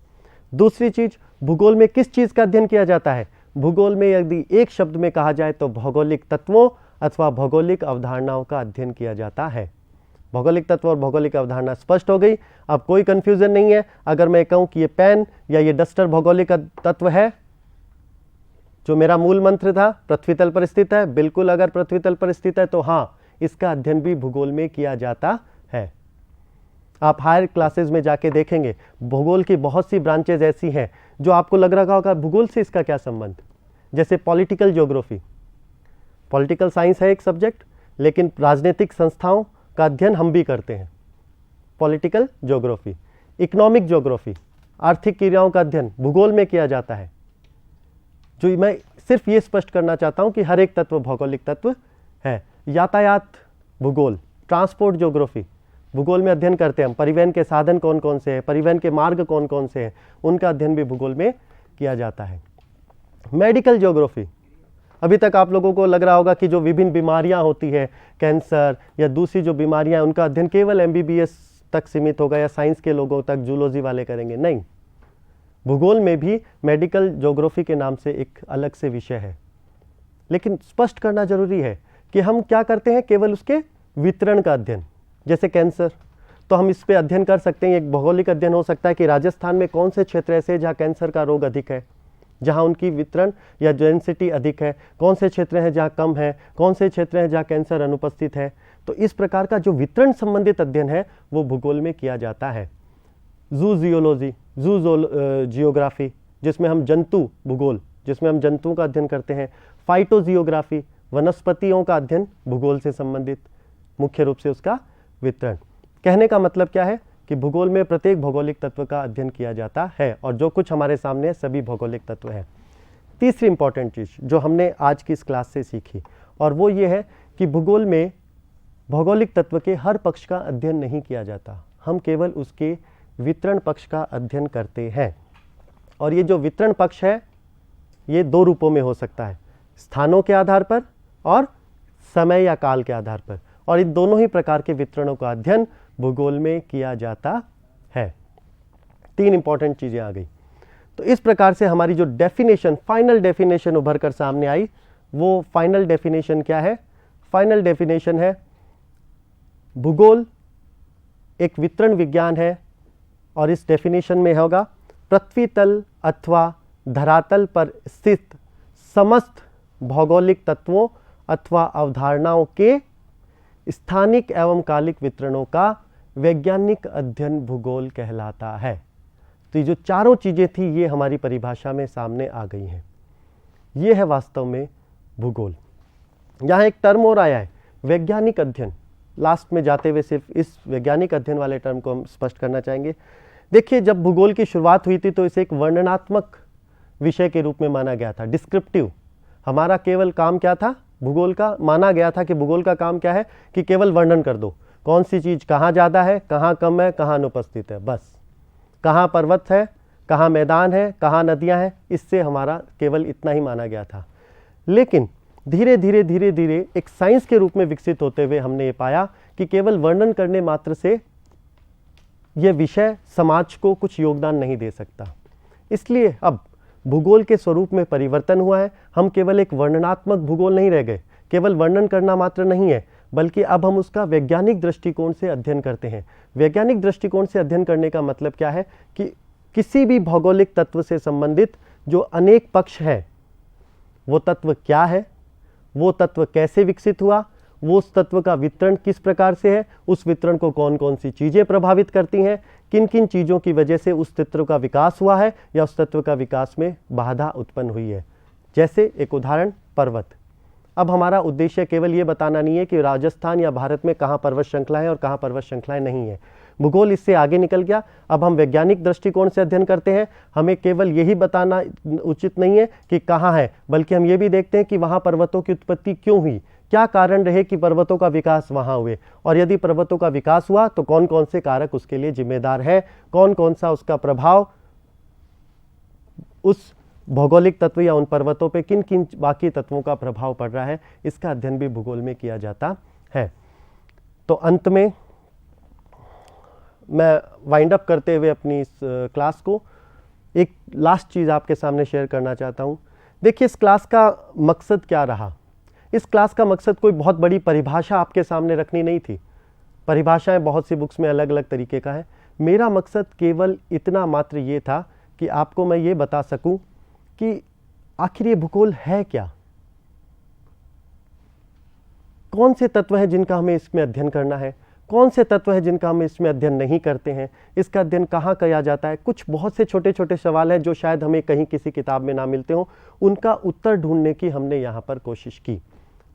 दूसरी चीज, भूगोल में किस चीज का अध्ययन किया जाता है, भूगोल में यदि एक शब्द में कहा जाए तो भौगोलिक तत्वों अथवा भौगोलिक अवधारणाओं का अध्ययन किया जाता है। भौगोलिक तत्व और भौगोलिक अवधारणा स्पष्ट हो गई। अब कोई कंफ्यूजन नहीं है। अगर मैं कहूं कि ये पेन या ये डस्टर भौगोलिक तत्व है, जो मेरा मूल मंत्र था, पृथ्वी तल पर स्थित है, बिल्कुल अगर पृथ्वी तल पर स्थित है तो हाँ, इसका अध्ययन भी भूगोल में किया जाता है। आप हायर क्लासेस में जाके देखेंगे, भूगोल की बहुत सी ब्रांचेज ऐसी हैं जो आपको लग रहा होगा भूगोल से इसका क्या संबंध। जैसे पॉलिटिकल ज्योग्राफी, पॉलिटिकल साइंस है एक सब्जेक्ट, लेकिन राजनीतिक संस्थाओं का अध्ययन हम भी करते हैं, पॉलिटिकल ज्योग्राफी। इकोनॉमिक ज्योग्राफी, आर्थिक क्रियाओं का अध्ययन भूगोल में किया जाता है। जो मैं सिर्फ ये स्पष्ट करना चाहता हूं कि हर एक तत्व भौगोलिक तत्व है। यातायात भूगोल, ट्रांसपोर्ट ज्योग्राफी, भूगोल में अध्ययन करते हैं हम। परिवहन के साधन कौन कौन से हैं, परिवहन के मार्ग कौन कौन से हैं, उनका अध्ययन भी भूगोल में किया जाता है। मेडिकल ज्योग्राफी, अभी तक आप लोगों को लग रहा होगा कि जो विभिन्न बीमारियां होती है, कैंसर या दूसरी जो बीमारियां, उनका अध्ययन केवल एमबीबीएस तक सीमित होगा या साइंस के लोगों तक, जूलॉजी वाले करेंगे। नहीं, भूगोल में भी मेडिकल ज्योग्राफी के नाम से एक अलग से विषय है। लेकिन स्पष्ट करना जरूरी है कि हम क्या करते हैं, केवल उसके वितरण का अध्ययन। जैसे कैंसर, तो हम इस पे अध्ययन कर सकते हैं, एक भौगोलिक अध्ययन हो सकता है कि राजस्थान में कौन से क्षेत्र ऐसे हैं जहाँ कैंसर का रोग अधिक है, जहाँ उनकी वितरण या डेंसिटी अधिक है, कौन से क्षेत्र हैं जहाँ कम है, कौन से क्षेत्र हैं जहाँ कैंसर अनुपस्थित है। तो इस प्रकार का जो वितरण संबंधित अध्ययन है वो भूगोल में किया जाता है। जू जियोलॉजी, जू जियोग्राफी, जिसमें हम जंतु भूगोल, जिसमें हम जंतुओं का अध्ययन करते हैं। फाइटोजियोग्राफी, वनस्पतियों का अध्ययन भूगोल से संबंधित, मुख्य रूप से उसका वितरण। कहने का मतलब क्या है कि भूगोल में प्रत्येक भौगोलिक तत्व का अध्ययन किया जाता है, और जो कुछ हमारे सामने सभी भौगोलिक तत्व हैं। तीसरी इंपॉर्टेंट चीज़ जो हमने आज की इस क्लास से सीखी, और वो ये है कि भूगोल में भौगोलिक तत्व के हर पक्ष का अध्ययन नहीं किया जाता, हम केवल उसके वितरण पक्ष का अध्ययन करते हैं। और ये जो वितरण पक्ष है ये दो रूपों में हो सकता है, स्थानों के आधार पर और समय या काल के आधार पर, और इन दोनों ही प्रकार के वितरणों का अध्ययन भूगोल में किया जाता है। तीन इंपॉर्टेंट चीजें आ गई। तो इस प्रकार से हमारी जो डेफिनेशन, फाइनल डेफिनेशन उभर कर सामने आई, वो फाइनल डेफिनेशन क्या है? फाइनल डेफिनेशन है भूगोल एक वितरण विज्ञान है, और इस डेफिनेशन में होगा पृथ्वी तल अथवा धरातल पर स्थित समस्त भौगोलिक तत्वों अथवा अवधारणाओं के स्थानिक एवं कालिक वितरणों का वैज्ञानिक अध्ययन भूगोल कहलाता है। तो ये जो चारों चीजें थी ये हमारी परिभाषा में सामने आ गई हैं। ये है वास्तव में भूगोल। यहाँ एक टर्म और आया है, वैज्ञानिक अध्ययन। लास्ट में जाते हुए सिर्फ इस वैज्ञानिक अध्ययन वाले टर्म को हम स्पष्ट करना चाहेंगे। देखिए, जब भूगोल की शुरुआत हुई थी तो इसे एक वर्णनात्मक विषय के रूप में माना गया था, डिस्क्रिप्टिव। हमारा केवल काम क्या था? भूगोल का माना गया था कि भूगोल का काम क्या है कि केवल वर्णन कर दो, कौन सी चीज कहाँ ज़्यादा है, कहाँ कम है, कहाँ अनुपस्थित है, बस। कहाँ पर्वत है, कहाँ मैदान है, कहाँ नदियाँ हैं, इससे हमारा केवल इतना ही माना गया था। लेकिन धीरे धीरे धीरे धीरे एक साइंस के रूप में विकसित होते हुए हमने ये पाया कि केवल वर्णन करने मात्र से यह विषय समाज को कुछ योगदान नहीं दे सकता। इसलिए अब भूगोल के स्वरूप में परिवर्तन हुआ है। हम केवल एक वर्णनात्मक भूगोल नहीं रह गए, केवल वर्णन करना मात्र नहीं है, बल्कि अब हम उसका वैज्ञानिक दृष्टिकोण से अध्ययन करते हैं। वैज्ञानिक दृष्टिकोण से अध्ययन करने का मतलब क्या है कि किसी भी भौगोलिक तत्व से संबंधित जो अनेक पक्ष हैं, वो तत्व क्या है, वो तत्व कैसे विकसित हुआ, वो उस तत्व का वितरण किस प्रकार से है, उस वितरण को कौन कौन सी चीज़ें प्रभावित करती हैं, किन किन चीज़ों की वजह से उस तत्व का विकास हुआ है या उस तत्व का विकास में बाधा उत्पन्न हुई है। जैसे एक उदाहरण, पर्वत। अब हमारा उद्देश्य केवल ये बताना नहीं है कि राजस्थान या भारत में कहाँ पर्वत श्रृंखला है और कहाँ पर्वत श्रृंखलाएं नहीं है। भूगोल इससे आगे निकल गया। अब हम वैज्ञानिक दृष्टिकोण से अध्ययन करते हैं। हमें केवल यही बताना उचित नहीं है कि कहाँ है, बल्कि हम ये भी देखते हैं कि वहाँ पर्वतों की उत्पत्ति क्यों हुई, क्या कारण रहे कि पर्वतों का विकास वहाँ हुए, और यदि पर्वतों का विकास हुआ तो कौन कौन से कारक उसके लिए जिम्मेदार है, कौन कौन सा उसका प्रभाव उस भौगोलिक तत्व या उन पर्वतों पे किन किन बाकी तत्वों का प्रभाव पड़ रहा है, इसका अध्ययन भी भूगोल में किया जाता है। तो अंत में मैं वाइंड अप करते हुए अपनी इस क्लास को एक लास्ट चीज़ आपके सामने शेयर करना चाहता हूँ। देखिए, इस क्लास का मकसद क्या रहा? इस क्लास का मकसद कोई बहुत बड़ी परिभाषा आपके सामने रखनी नहीं थी। परिभाषाएं बहुत सी बुक्स में अलग अलग तरीके का है। मेरा मकसद केवल इतना मात्र ये था कि आपको मैं ये बता सकूं कि आखिर ये भूगोल है क्या, कौन से तत्व हैं जिनका हमें इसमें अध्ययन करना है, कौन से तत्व हैं जिनका हम इसमें अध्ययन नहीं करते हैं, इसका अध्ययन कहाँ किया जाता है। कुछ बहुत से छोटे छोटे सवाल हैं जो शायद हमें कहीं किसी किताब में ना मिलते हों, उनका उत्तर ढूंढने की हमने यहाँ पर कोशिश की।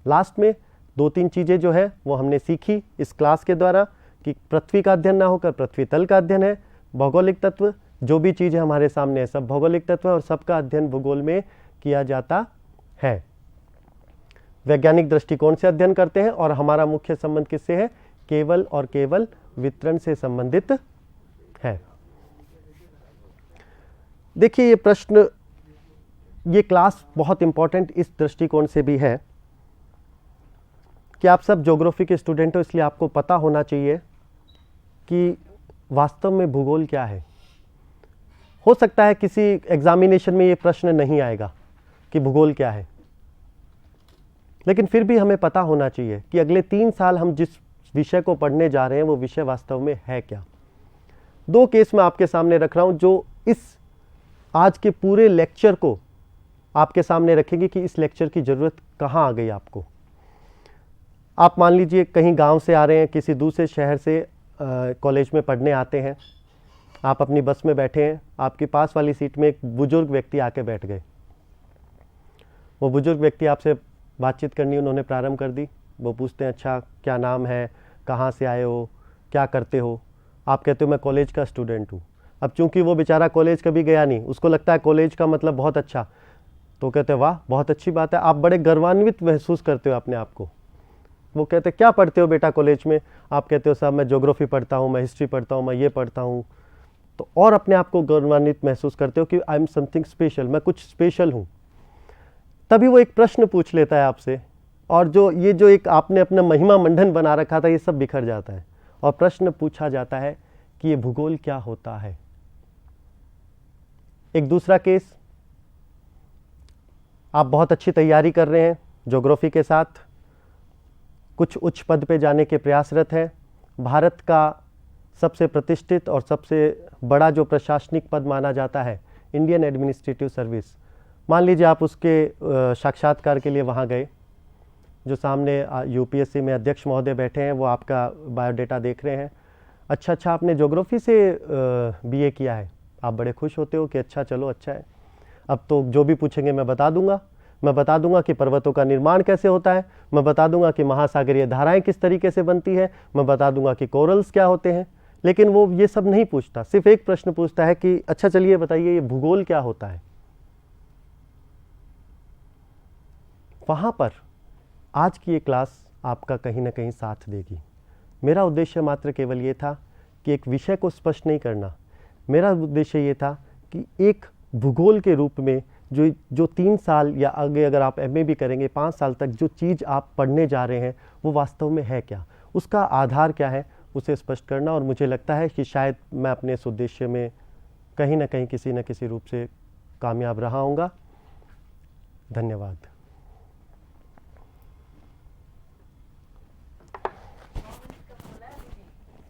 लास्ट में दो तीन चीज़ें जो है वो हमने सीखी इस क्लास के द्वारा कि पृथ्वी का अध्ययन ना होकर पृथ्वी तल का अध्ययन है, भौगोलिक तत्व जो भी चीज़ें हमारे सामने है सब भौगोलिक तत्व है, और सबका अध्ययन भूगोल में किया जाता है। वैज्ञानिक दृष्टिकोण से अध्ययन करते हैं, और हमारा मुख्य संबंध किससे है? केवल और केवल वितरण से संबंधित है। देखिए, ये प्रश्न ये क्लास बहुत इम्पॉर्टेंट इस दृष्टिकोण से भी है कि आप सब ज्योग्राफी के स्टूडेंट हो, इसलिए आपको पता होना चाहिए कि वास्तव में भूगोल क्या है। हो सकता है किसी एग्जामिनेशन में ये प्रश्न नहीं आएगा कि भूगोल क्या है, लेकिन फिर भी हमें पता होना चाहिए कि अगले 3 साल हम जिस विषय को पढ़ने जा रहे हैं वो विषय वास्तव में है क्या। 2 केस मैं आपके सामने रख रहा हूं जो इस आज के पूरे लेक्चर को आपके सामने रखेंगे कि इस लेक्चर की ज़रूरत कहाँ आ गई आपको। आप मान लीजिए कहीं गांव से आ रहे हैं, किसी दूसरे शहर से कॉलेज में पढ़ने आते हैं, आप अपनी बस में बैठे हैं, आपके पास वाली सीट में एक बुजुर्ग व्यक्ति आके बैठ गए। वो बुजुर्ग व्यक्ति आपसे बातचीत करनी उन्होंने प्रारंभ कर दी। वो पूछते हैं अच्छा क्या नाम है, कहाँ से आए हो, क्या करते हो। आप कहते हो मैं कॉलेज का स्टूडेंट हूँ। अब चूंकि वो बेचारा कॉलेज कभी गया नहीं, उसको लगता है कॉलेज का मतलब बहुत अच्छा, तो कहते हैं वाह बहुत अच्छी बात है, आप बड़े गर्वान्वित महसूस करते हो अपने आप को। वो कहते हैं क्या पढ़ते हो बेटा कॉलेज में। आप कहते हो साहब मैं ज्योग्राफी पढ़ता हूँ, मैं हिस्ट्री पढ़ता हूँ, मैं ये पढ़ता हूँ। तो और अपने आप को गौरवान्वित महसूस करते हो कि आई एम समथिंग स्पेशल, मैं कुछ स्पेशल हूँ। तभी वो एक प्रश्न पूछ लेता है आपसे, और जो एक आपने अपना महिमा मंडन बना रखा था ये सब बिखर जाता है, और प्रश्न पूछा जाता है कि ये भूगोल क्या होता है। एक दूसरा केस, आप बहुत अच्छी तैयारी कर रहे हैं ज्योग्राफी के साथ, कुछ उच्च पद पे जाने के प्रयासरत हैं। भारत का सबसे प्रतिष्ठित और सबसे बड़ा जो प्रशासनिक पद माना जाता है इंडियन एडमिनिस्ट्रेटिव सर्विस, मान लीजिए आप उसके साक्षात्कार के लिए वहाँ गए। जो सामने यूपीएससी में अध्यक्ष महोदय बैठे हैं वो आपका बायोडाटा देख रहे हैं। अच्छा आपने ज्योग्राफी से बीए किया है, आप बड़े खुश होते हो कि अच्छा चलो अच्छा है, अब तो जो भी पूछेंगे मैं बता दूंगा कि पर्वतों का निर्माण कैसे होता है, मैं बता दूंगा कि महासागरीय धाराएं किस तरीके से बनती है, मैं बता दूंगा कि कोरल्स क्या होते हैं। लेकिन वो ये सब नहीं पूछता, सिर्फ एक प्रश्न पूछता है कि अच्छा चलिए बताइए ये भूगोल क्या होता है। वहाँ पर आज की ये क्लास आपका कहीं ना कहीं साथ देगी। मेरा उद्देश्य मात्र केवल ये था कि एक विषय को स्पष्ट नहीं करना, मेरा उद्देश्य ये था कि एक भूगोल के रूप में जो 3 साल या आगे अगर आप एमए भी करेंगे 5 साल तक जो चीज़ आप पढ़ने जा रहे हैं वो वास्तव में है क्या, उसका आधार क्या है, उसे स्पष्ट करना। और मुझे लगता है कि शायद मैं अपने इस उद्देश्य में कहीं ना कहीं किसी न किसी रूप से कामयाब रहा हूँगा। धन्यवाद।